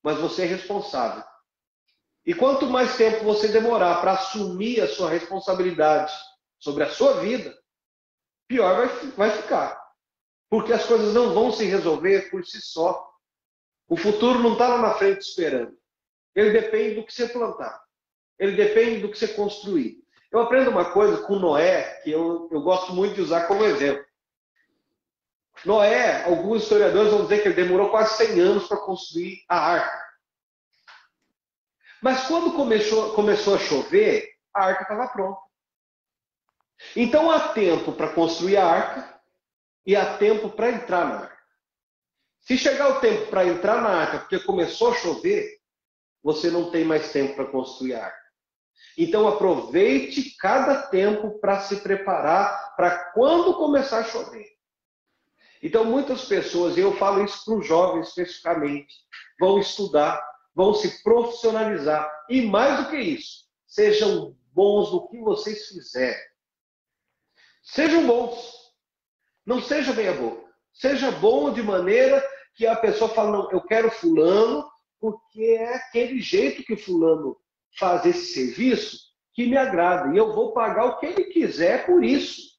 mas você é responsável. E quanto mais tempo você demorar para assumir a sua responsabilidade sobre a sua vida, pior vai ficar. Porque as coisas não vão se resolver por si só. O futuro não está lá na frente esperando. Ele depende do que você plantar. Ele depende do que você construir. Eu aprendo uma coisa com Noé, que eu gosto muito de usar como exemplo. Noé, alguns historiadores vão dizer que ele demorou quase 100 anos para construir a arca. Mas quando começou a chover, a arca estava pronta. Então há tempo para construir a arca e há tempo para entrar na arca. Se chegar o tempo para entrar na arca porque começou a chover, você não tem mais tempo para construir a arca. Então aproveite cada tempo para se preparar para quando começar a chover. Então muitas pessoas, e eu falo isso para os jovens especificamente, vão estudar, vão se profissionalizar. E mais do que isso, sejam bons no que vocês fizerem. Sejam bons. Não seja meia boca. Seja bom de maneira que a pessoa fala, não, eu quero fulano, porque é aquele jeito que o fulano faz esse serviço que me agrada. E eu vou pagar o que ele quiser por isso.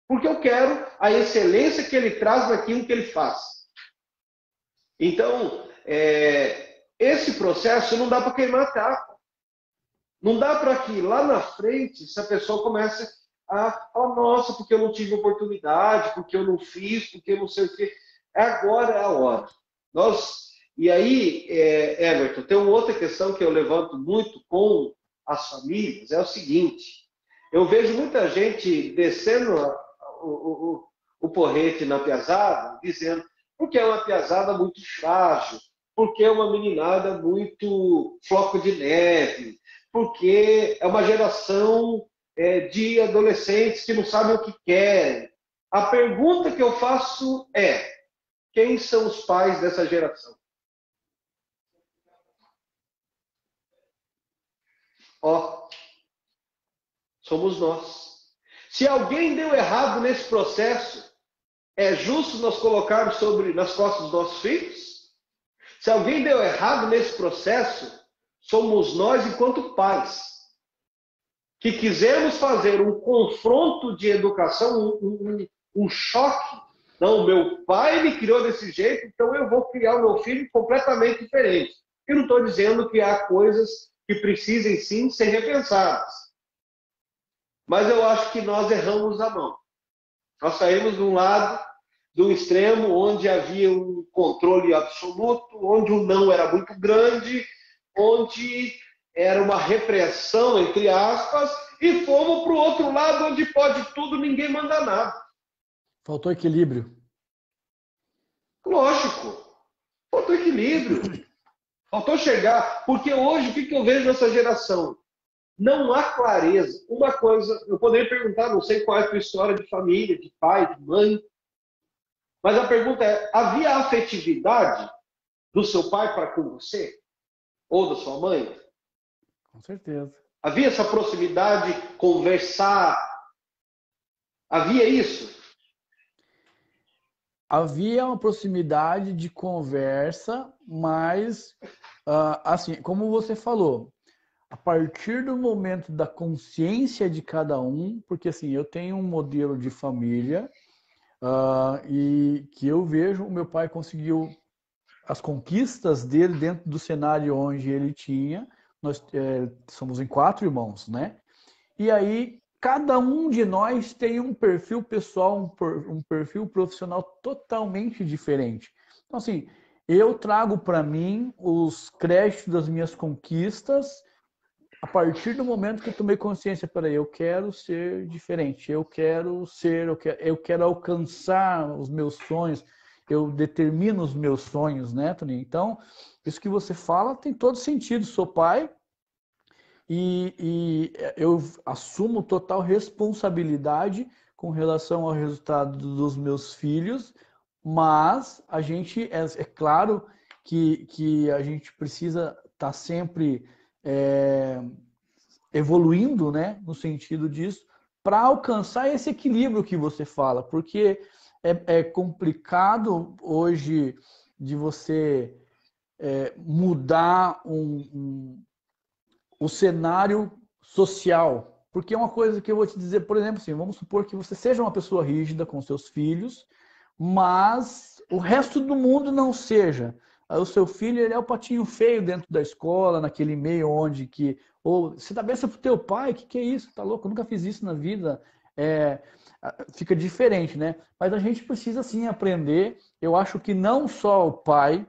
Porque eu quero a excelência que ele traz naquilo que ele faz. Então, esse processo não dá para queimar a capa. Não dá para que lá na frente, se a pessoa comece a falar, nossa, porque eu não tive oportunidade, porque eu não fiz, porque eu não sei o quê. Agora é a hora. E aí, Everton, tem uma outra questão que eu levanto muito com as famílias, é o seguinte, eu vejo muita gente descendo o porrete na piazada, dizendo, porque é uma piazada muito frágil, porque é uma meninada muito floco de neve, porque é uma geração de adolescentes que não sabem o que querem. A pergunta que eu faço é, quem são os pais dessa geração? Somos nós. Se alguém deu errado nesse processo, é justo nós colocarmos nas costas dos nossos filhos? Se alguém deu errado nesse processo, somos nós enquanto pais, que quisemos fazer um confronto de educação, um choque. Não, meu pai me criou desse jeito, então eu vou criar o meu filho completamente diferente. Eu não estou dizendo que há coisas que precisem sim ser repensadas. Mas eu acho que nós erramos a mão. Nós saímos de um lado, de um extremo, onde havia um controle absoluto, onde o não era muito grande, onde era uma repressão, entre aspas, e fomos para o outro lado, onde pode tudo, ninguém manda nada. Faltou equilíbrio. Lógico, faltou equilíbrio. Faltou chegar, porque hoje o que eu vejo nessa geração? Não há clareza. Uma coisa, eu poderia perguntar, não sei qual é a tua história de família, de pai, de mãe, mas a pergunta é, havia afetividade do seu pai para com você? Ou da sua mãe? Com certeza. Havia essa proximidade, conversar? Havia isso? Havia uma proximidade de conversa, mas, assim, como você falou, a partir do momento da consciência de cada um, porque assim, eu tenho um modelo de família e que eu vejo o meu pai conseguiu as conquistas dele dentro do cenário onde ele tinha. Nós somos em 4 irmãos, né? E aí, cada um de nós tem um perfil pessoal, um perfil profissional totalmente diferente. Então, assim, eu trago para mim os créditos das minhas conquistas a partir do momento que eu tomei consciência, peraí, eu quero ser diferente, eu quero alcançar os meus sonhos, eu determino os meus sonhos, né, Toninho? Então, isso que você fala tem todo sentido. Sou pai, e eu assumo total responsabilidade com relação ao resultado dos meus filhos, mas a gente, é claro que a gente precisa estar sempre evoluindo, né, no sentido disso, para alcançar esse equilíbrio que você fala, porque é complicado hoje de você mudar o cenário social. Porque é uma coisa que eu vou te dizer, por exemplo, assim, vamos supor que você seja uma pessoa rígida com seus filhos, mas o resto do mundo não seja. O seu filho, ele é o patinho feio dentro da escola, naquele meio onde que... Ou você dá benção pro teu pai, que é isso? Tá louco? Eu nunca fiz isso na vida. Fica diferente, né? Mas a gente precisa, sim, aprender. Eu acho que não só o pai,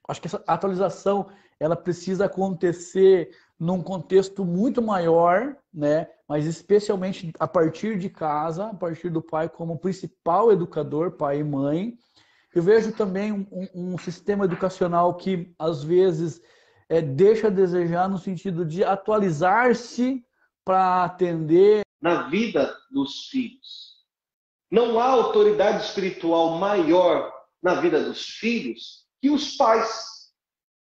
acho que essa atualização, ela precisa acontecer num contexto muito maior, né? Mas especialmente a partir de casa, a partir do pai como principal educador, pai e mãe. Eu vejo também um sistema educacional que, às vezes, deixa a desejar no sentido de atualizar-se para atender na vida dos filhos. Não há autoridade espiritual maior na vida dos filhos que os pais.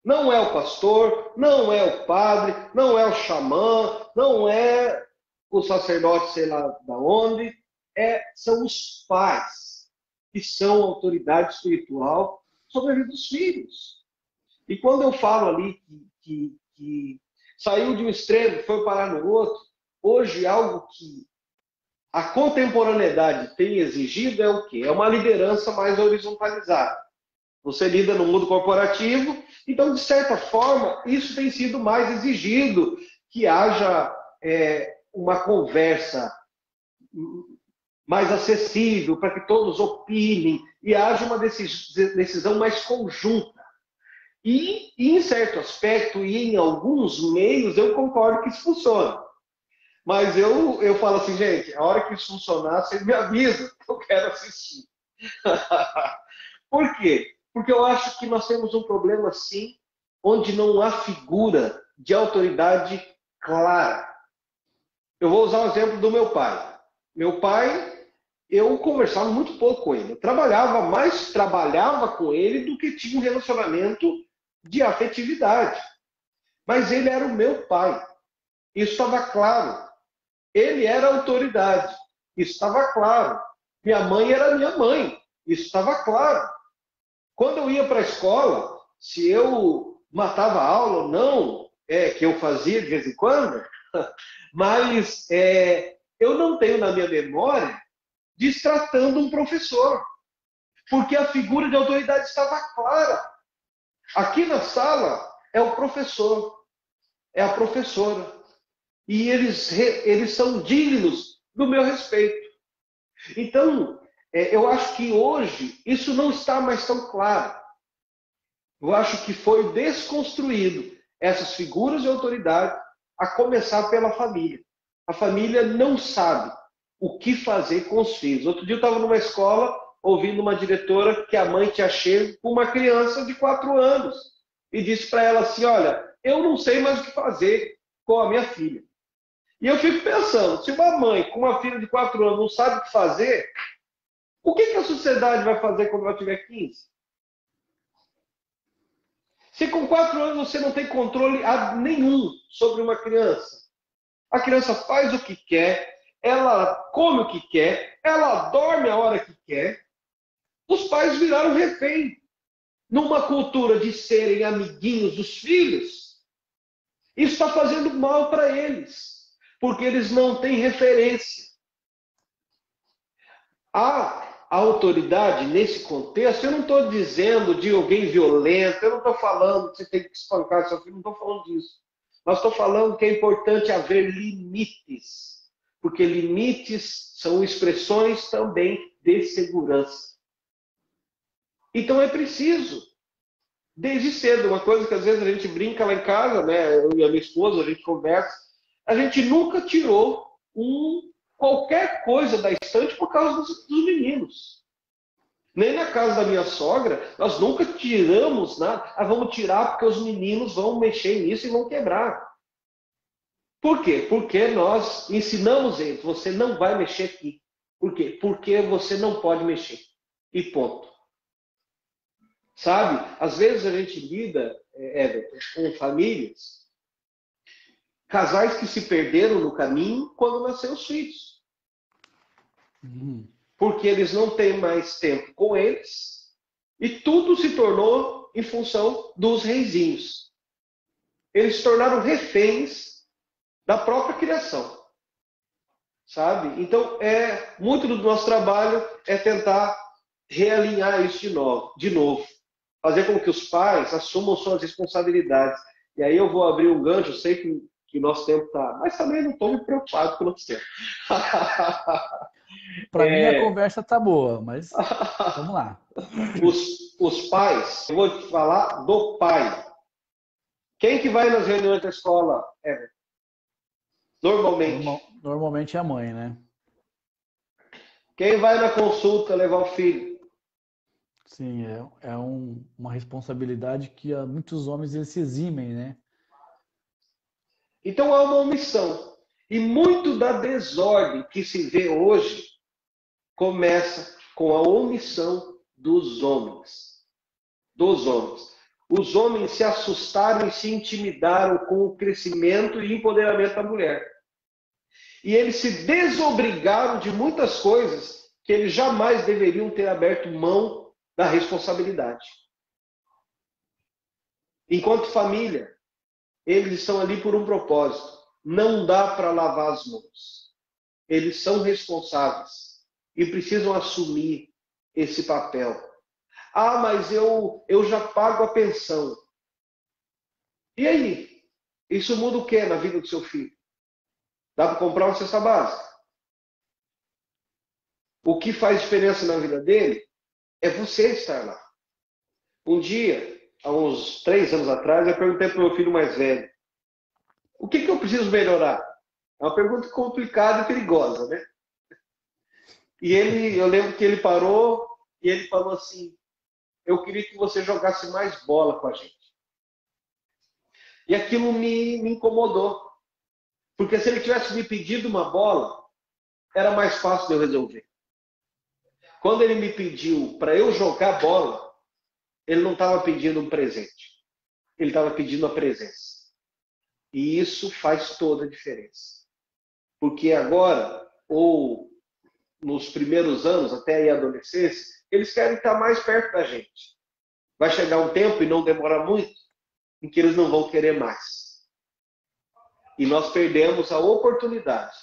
Não é o pastor, não é o padre, não é o xamã, não é o sacerdote, sei lá da onde. São os pais que são autoridade espiritual sobre a vida dos filhos. E quando eu falo ali que saiu de um extremo, foi parar no outro, hoje algo que a contemporaneidade tem exigido é o quê? É uma liderança mais horizontalizada. Você lida no mundo corporativo, então, de certa forma, isso tem sido mais exigido, que haja uma conversa mais acessível, para que todos opinem, e haja uma decisão mais conjunta. E, em certo aspecto, e em alguns meios, eu concordo que isso funciona. Mas eu falo assim, gente, a hora que isso funcionar, vocês me avisam, eu quero assistir. Por quê? Porque eu acho que nós temos um problema, sim, onde não há figura de autoridade clara. Eu vou usar o exemplo do meu pai. Meu pai, eu conversava muito pouco com ele. Eu trabalhava com ele do que tinha um relacionamento de afetividade. Mas ele era o meu pai. Isso estava claro. Ele era a autoridade. Isso estava claro. Minha mãe era minha mãe. Isso estava claro. Quando eu ia para a escola, se eu matava a aula ou não, que eu fazia de vez em quando, mas eu não tenho na minha memória destratando um professor, porque a figura de autoridade estava clara. Aqui na sala é o professor, é a professora, e eles são dignos do meu respeito. Então, eu acho que hoje isso não está mais tão claro. Eu acho que foi desconstruído. essas figuras de autoridade, a começar pela família. A família não sabe o que fazer com os filhos. Outro dia eu estava numa escola ouvindo uma diretora que a mãe tinha chego com uma criança de 4 anos e disse para ela assim, olha, eu não sei mais o que fazer com a minha filha. E eu fico pensando, se uma mãe com uma filha de 4 anos não sabe o que fazer, o que a sociedade vai fazer quando ela tiver 15? Se com 4 anos você não tem controle nenhum sobre uma criança, a criança faz o que quer, ela come o que quer, ela dorme a hora que quer, os pais viraram refém. Numa cultura de serem amiguinhos dos filhos, isso está fazendo mal para eles, porque eles não têm referência. A autoridade, nesse contexto, eu não estou dizendo de alguém violento, eu não estou falando que você tem que espancar seu filho, não estou falando disso. Mas estou falando que é importante haver limites, porque limites são expressões também de segurança. Então é preciso, desde cedo, uma coisa que às vezes a gente brinca lá em casa, né? Eu e a minha esposa, a gente conversa, a gente nunca tirou qualquer coisa da estante por causa dos meninos. Nem na casa da minha sogra, nós nunca tiramos nada. Vamos tirar porque os meninos vão mexer nisso e vão quebrar. Por quê? Porque nós ensinamos eles, você não vai mexer aqui. Por quê? Porque você não pode mexer. E ponto. Sabe? Às vezes a gente lida, Everton, com famílias, casais que se perderam no caminho quando nasceram os filhos. Porque eles não têm mais tempo com eles e tudo se tornou em função dos reizinhos. Eles se tornaram reféns da própria criação. Sabe? Então, muito do nosso trabalho é tentar realinhar isso de novo. Fazer com que os pais assumam suas responsabilidades. E aí eu vou abrir um gancho, eu sei que o nosso tempo está... Mas também não estou me preocupado com o nosso tempo. Para mim a conversa tá boa, mas vamos lá. Os pais, eu vou te falar do pai. Quem que vai nas reuniões da escola, Everton? Normalmente. Normalmente é a mãe, né? Quem vai na consulta levar o filho? Sim, uma responsabilidade que muitos homens eles se eximem, né? Então há uma omissão. E muito da desordem que se vê hoje começa com a omissão dos homens. Dos homens. Os homens se assustaram e se intimidaram com o crescimento e empoderamento da mulher. E eles se desobrigaram de muitas coisas que eles jamais deveriam ter aberto mão da responsabilidade. Enquanto família, eles estão ali por um propósito. Não dá para lavar as mãos. Eles são responsáveis e precisam assumir esse papel. Mas eu já pago a pensão. E aí? Isso muda o que na vida do seu filho? Dá para comprar uma cesta básica? O que faz diferença na vida dele é você estar lá. Um dia, há uns 3 anos atrás, eu perguntei para o meu filho mais velho: o que eu preciso melhorar? É uma pergunta complicada e perigosa, né? E eu lembro que ele parou e ele falou assim: eu queria que você jogasse mais bola com a gente. E aquilo me incomodou. Porque se ele tivesse me pedido uma bola, era mais fácil de eu resolver. Quando ele me pediu para eu jogar bola, ele não estava pedindo um presente. Ele estava pedindo a presença. E isso faz toda a diferença. Porque agora, ou nos primeiros anos, até a adolescência, eles querem estar mais perto da gente. Vai chegar um tempo, e não demora muito, em que eles não vão querer mais. E nós perdemos a oportunidade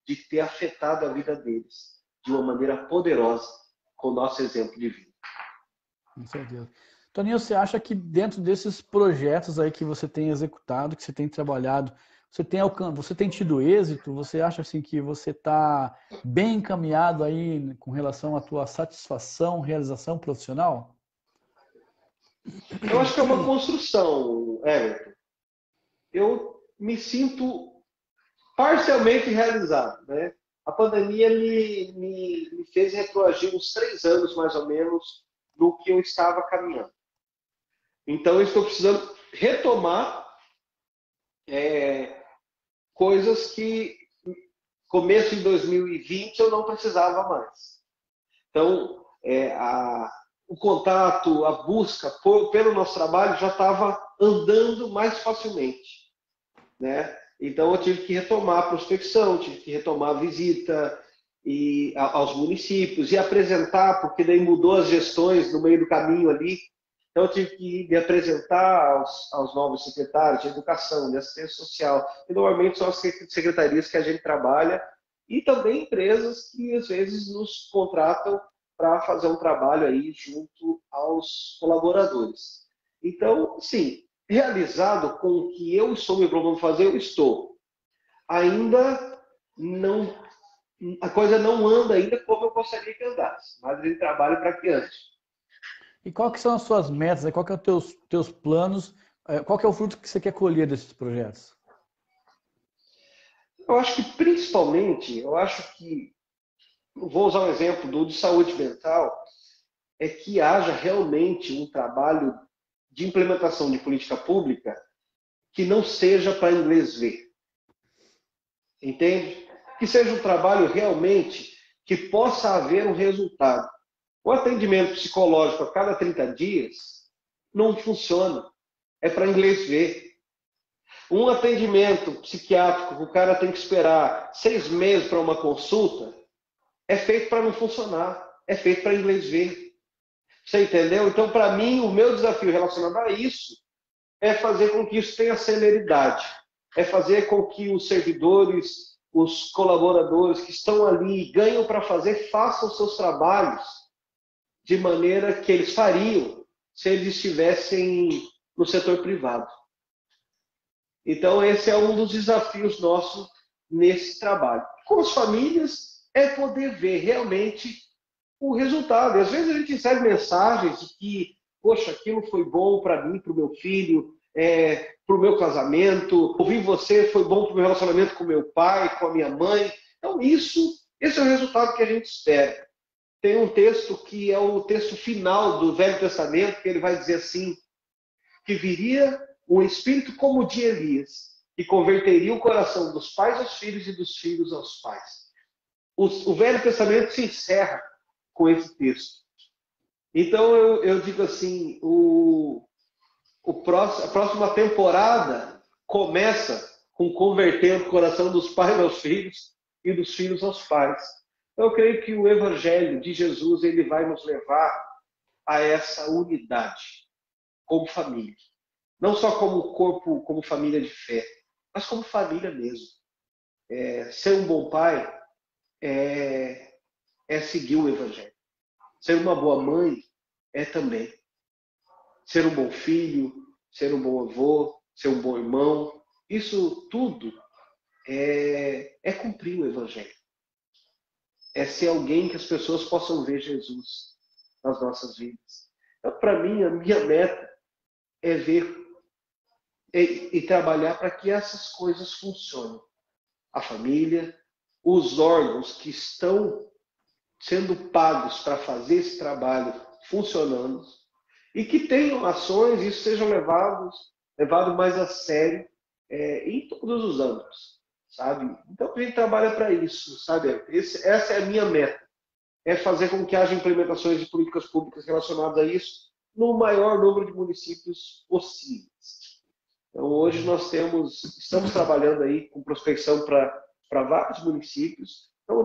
de ter afetado a vida deles de uma maneira poderosa com o nosso exemplo de vida. Com certeza. Toninho, você acha que dentro desses projetos aí que você tem executado, que você tem trabalhado, você tem tido êxito? Você acha assim que você está bem encaminhado aí com relação à tua satisfação, realização profissional? Eu acho que é uma construção, Everton. eu me sinto parcialmente realizado, né? A pandemia me fez retroagir uns 3 anos, mais ou menos, no que eu estava caminhando. Então, eu estou precisando retomar coisas que, começo de 2020, eu não precisava mais. Então, o contato, a busca pelo nosso trabalho já estava andando mais facilmente, né? Então, eu tive que retomar a prospecção, tive que retomar a visita aos municípios e apresentar, porque daí mudou as gestões no meio do caminho ali. Então, eu tive que me apresentar aos novos secretários de educação, de assistência social, que normalmente são as secretarias que a gente trabalha, e também empresas que às vezes nos contratam para fazer um trabalho aí junto aos colaboradores. Então, sim, realizado com o que eu estou me propondo fazer, eu estou. Ainda não, a coisa não anda ainda como eu gostaria que andasse, mas a gente trabalha para que ande. E qual que são as suas metas? Qual que é os teus planos? Qual que é o fruto que você quer colher desses projetos? Eu acho que principalmente, vou usar um exemplo de saúde mental, é que haja realmente um trabalho de implementação de política pública que não seja para inglês ver. Entende? Que seja um trabalho realmente que possa haver um resultado. O atendimento psicológico a cada 30 dias não funciona. É para inglês ver. Um atendimento psiquiátrico que o cara tem que esperar 6 meses para uma consulta é feito para não funcionar. É feito para inglês ver. Você entendeu? Então, para mim, o meu desafio relacionado a isso é fazer com que isso tenha celeridade. É fazer com que os servidores, os colaboradores que estão ali e ganham para fazer, façam seus trabalhos de maneira que eles fariam se eles estivessem no setor privado. Então, esse é um dos desafios nossos nesse trabalho. Com as famílias, é poder ver realmente o resultado. E às vezes a gente recebe mensagens de que, poxa, aquilo foi bom para mim, para o meu filho, para o meu casamento, ouvir você foi bom para o meu relacionamento com meu pai, com a minha mãe. Então, esse é o resultado que a gente espera. Tem um texto que é o texto final do Velho Testamento, que ele vai dizer assim, que viria um espírito como o de Elias, que converteria o coração dos pais aos filhos e dos filhos aos pais. O Velho Testamento se encerra com esse texto. Então eu digo assim, a próxima temporada começa com convertendo o coração dos pais aos filhos e dos filhos aos pais. Então, eu creio que o Evangelho de Jesus ele vai nos levar a essa unidade como família. Não só como corpo, como família de fé, mas como família mesmo. Ser um bom pai é seguir o Evangelho. Ser uma boa mãe é também. Ser um bom filho, ser um bom avô, ser um bom irmão. Isso tudo é cumprir o Evangelho. É ser alguém que as pessoas possam ver Jesus nas nossas vidas. Então, para mim, a minha meta é ver e trabalhar para que essas coisas funcionem. A família, os órgãos que estão sendo pagos para fazer esse trabalho funcionando e que tenham ações e isso sejam levado mais a sério em todos os âmbitos, sabe? Então a gente trabalha para isso, sabe? Essa é a minha meta, é fazer com que haja implementações de políticas públicas relacionadas a isso no maior número de municípios possíveis. Então hoje estamos trabalhando aí com prospecção para vários municípios. Então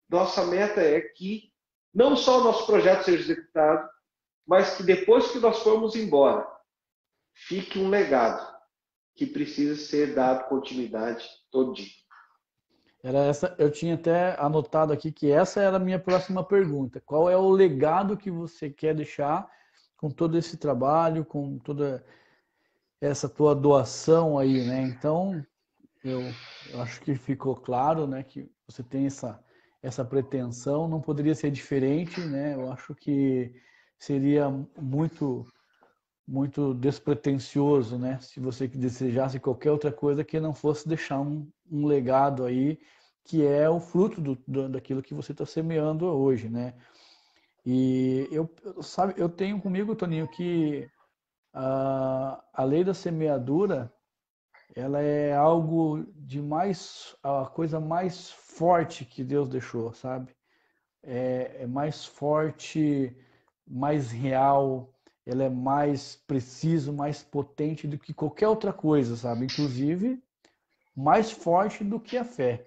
nossa meta é que não só o nosso projeto seja executado, mas que depois que nós formos embora, fique um legado que precisa ser dado continuidade todo dia. Eu tinha até anotado aqui que essa era a minha próxima pergunta. Qual é o legado que você quer deixar com todo esse trabalho, com toda essa tua doação aí, né? Então, eu acho que ficou claro, né, que você tem essa pretensão, não poderia ser diferente, né? Eu acho que seria muito muito despretensioso, né? Se você desejasse qualquer outra coisa que não fosse deixar um legado aí, que é o fruto daquilo que você está semeando hoje, né? E sabe, eu tenho comigo, Toninho, que a lei da semeadura, ela é algo de mais, a coisa mais forte que Deus deixou, sabe? É mais forte, mais real, ela é mais preciso, mais potente do que qualquer outra coisa, sabe? Inclusive, mais forte do que a fé.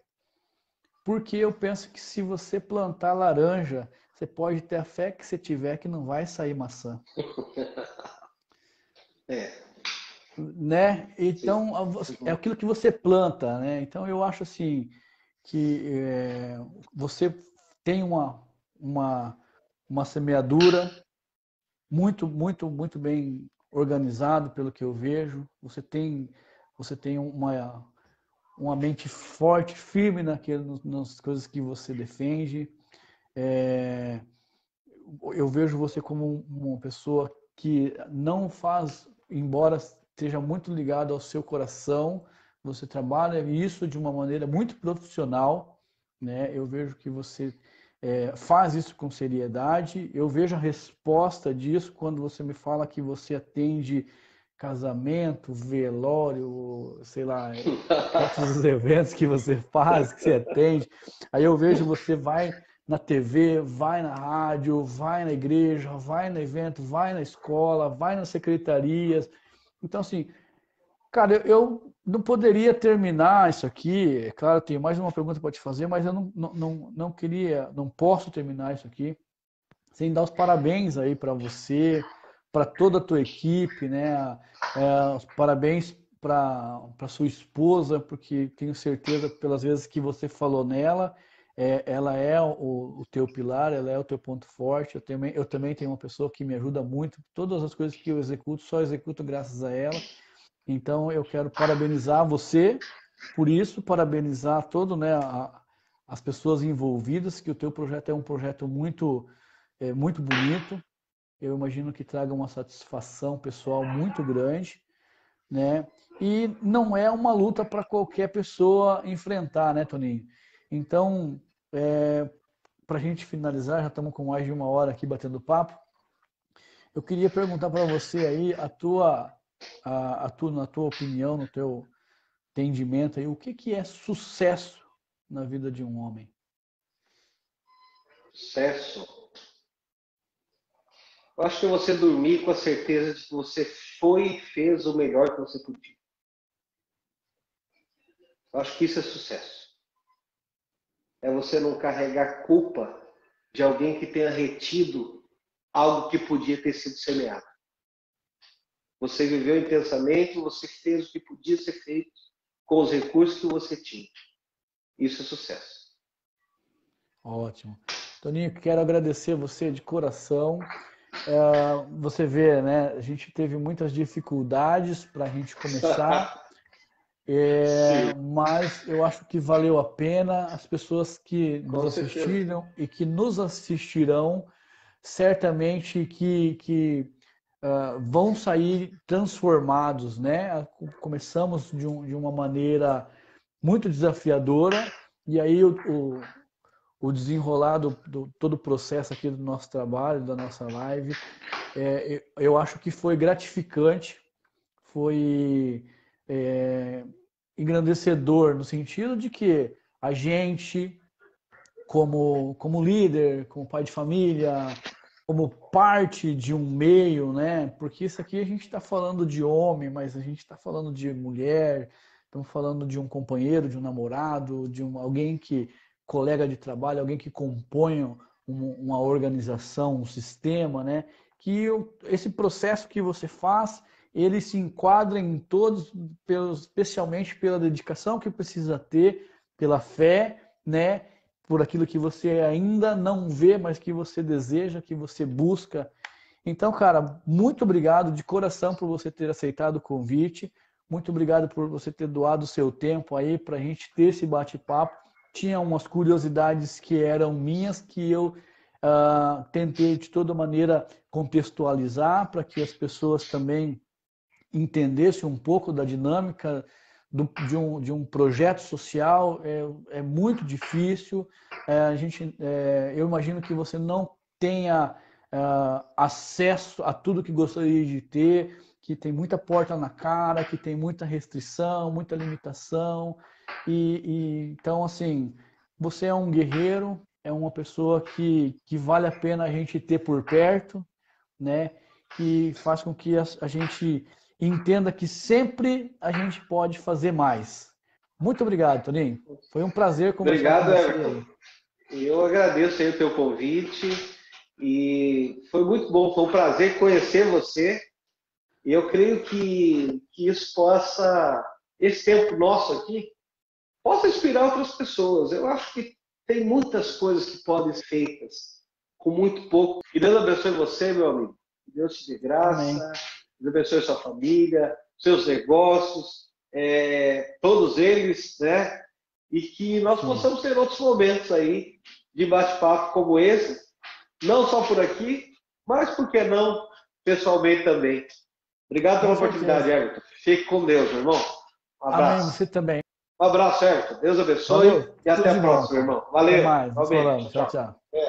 Porque eu penso que se você plantar laranja, você pode ter a fé que você tiver que não vai sair maçã. É, Né? sim. Então, é aquilo que você planta, né? Então, eu acho assim que você tem uma, uma semeadura muito bem organizado, pelo que eu vejo. Você tem uma mente forte, firme nas coisas que você defende. É, eu vejo você como uma pessoa que não faz, embora esteja muito ligado ao seu coração, você trabalha isso de uma maneira muito profissional, né? Eu vejo que você faz isso com seriedade. Eu vejo a resposta disso quando você me fala que você atende casamento, velório, sei lá, outros eventos que você faz, que você atende. Aí eu vejo você vai na TV, vai na rádio, vai na igreja, vai no evento, vai na escola, vai nas secretarias. Então, assim, cara, eu não poderia terminar isso aqui. É claro, eu tenho mais uma pergunta para te fazer, mas eu não queria, não posso terminar isso aqui sem dar os parabéns aí para você, para toda a tua equipe, né? Os parabéns para sua esposa, porque tenho certeza, pelas vezes que você falou nela, ela é o teu pilar, ela é o teu ponto forte. Eu também tenho uma pessoa que me ajuda muito. Todas as coisas que eu executo, só executo graças a ela. Então, eu quero parabenizar você por isso, parabenizar todo, né, as pessoas envolvidas, que o teu projeto é um projeto muito bonito. Eu imagino que traga uma satisfação pessoal muito grande, né? E não é uma luta para qualquer pessoa enfrentar, né, Toninho? Então, para a gente finalizar, já estamos com mais de uma hora aqui batendo papo. Eu queria perguntar para você aí na tua opinião, no teu entendimento aí, o que é sucesso na vida de um homem? Sucesso. Eu acho que você dormir com a certeza de que você foi e fez o melhor que você podia. Eu acho que isso é sucesso. É você não carregar culpa de alguém que tenha retido algo que podia ter sido semeado. Você viveu intensamente, você fez o que podia ser feito com os recursos que você tinha. Isso é sucesso. Ótimo. Toninho, quero agradecer você de coração. Você vê, né? A gente teve muitas dificuldades para a gente começar, Sim, mas eu acho que valeu a pena. As pessoas que nos com certeza. assistiram e que nos assistirão, certamente que vão sair transformados, né? Começamos de uma maneira muito desafiadora, e aí o desenrolar todo o processo aqui do nosso trabalho, da nossa live, eu acho que foi gratificante, foi engrandecedor, no sentido de que a gente, como líder, como pai de família, como parte de um meio, né? Porque isso aqui a gente está falando de homem, mas a gente está falando de mulher, estamos falando de um companheiro, de um namorado, alguém que colega de trabalho, alguém que compõe uma organização, um sistema, né? Que esse processo que você faz, ele se enquadra em todos, especialmente pela dedicação que precisa ter, pela fé, né? Por aquilo que você ainda não vê, mas que você deseja, que você busca. Então, cara, muito obrigado de coração por você ter aceitado o convite. Muito obrigado por você ter doado o seu tempo aí para a gente ter esse bate-papo. Tinha umas curiosidades que eram minhas, que eu tentei de toda maneira contextualizar para que as pessoas também entendessem um pouco da dinâmica de um projeto social. É muito difícil. Eu imagino que você não tenha acesso a tudo que gostaria de ter, que tem muita porta na cara, que tem muita restrição, muita limitação. Então, assim, você é um guerreiro, é uma pessoa que vale a pena a gente ter por perto, né? Que faz com que a gente entenda que sempre a gente pode fazer mais. Muito obrigado, Toninho. Foi um prazer conversar com Obrigado, você Everton. aí. Eu agradeço aí o teu convite e foi muito bom, foi um prazer conhecer você. E eu creio que isso possa, esse tempo nosso aqui, possa inspirar outras pessoas. Eu acho que tem muitas coisas que podem ser feitas com muito pouco. E Deus abençoe você, meu amigo. Deus te dê graça. Amém. Deus abençoe sua família, seus negócios, todos eles, né? E que nós possamos ter outros momentos aí de bate-papo como esse, não só por aqui, mas por que não pessoalmente também. Obrigado pela oportunidade, Everton. Fique com Deus, meu irmão. Um abraço. Amém, você também. Um abraço, Everton. Deus abençoe. Valeu. E até Tudo a de bom, próxima, cara. irmão. Até Valeu. mais. Nos Igualmente. falamos. Tchau, Tchau. tchau.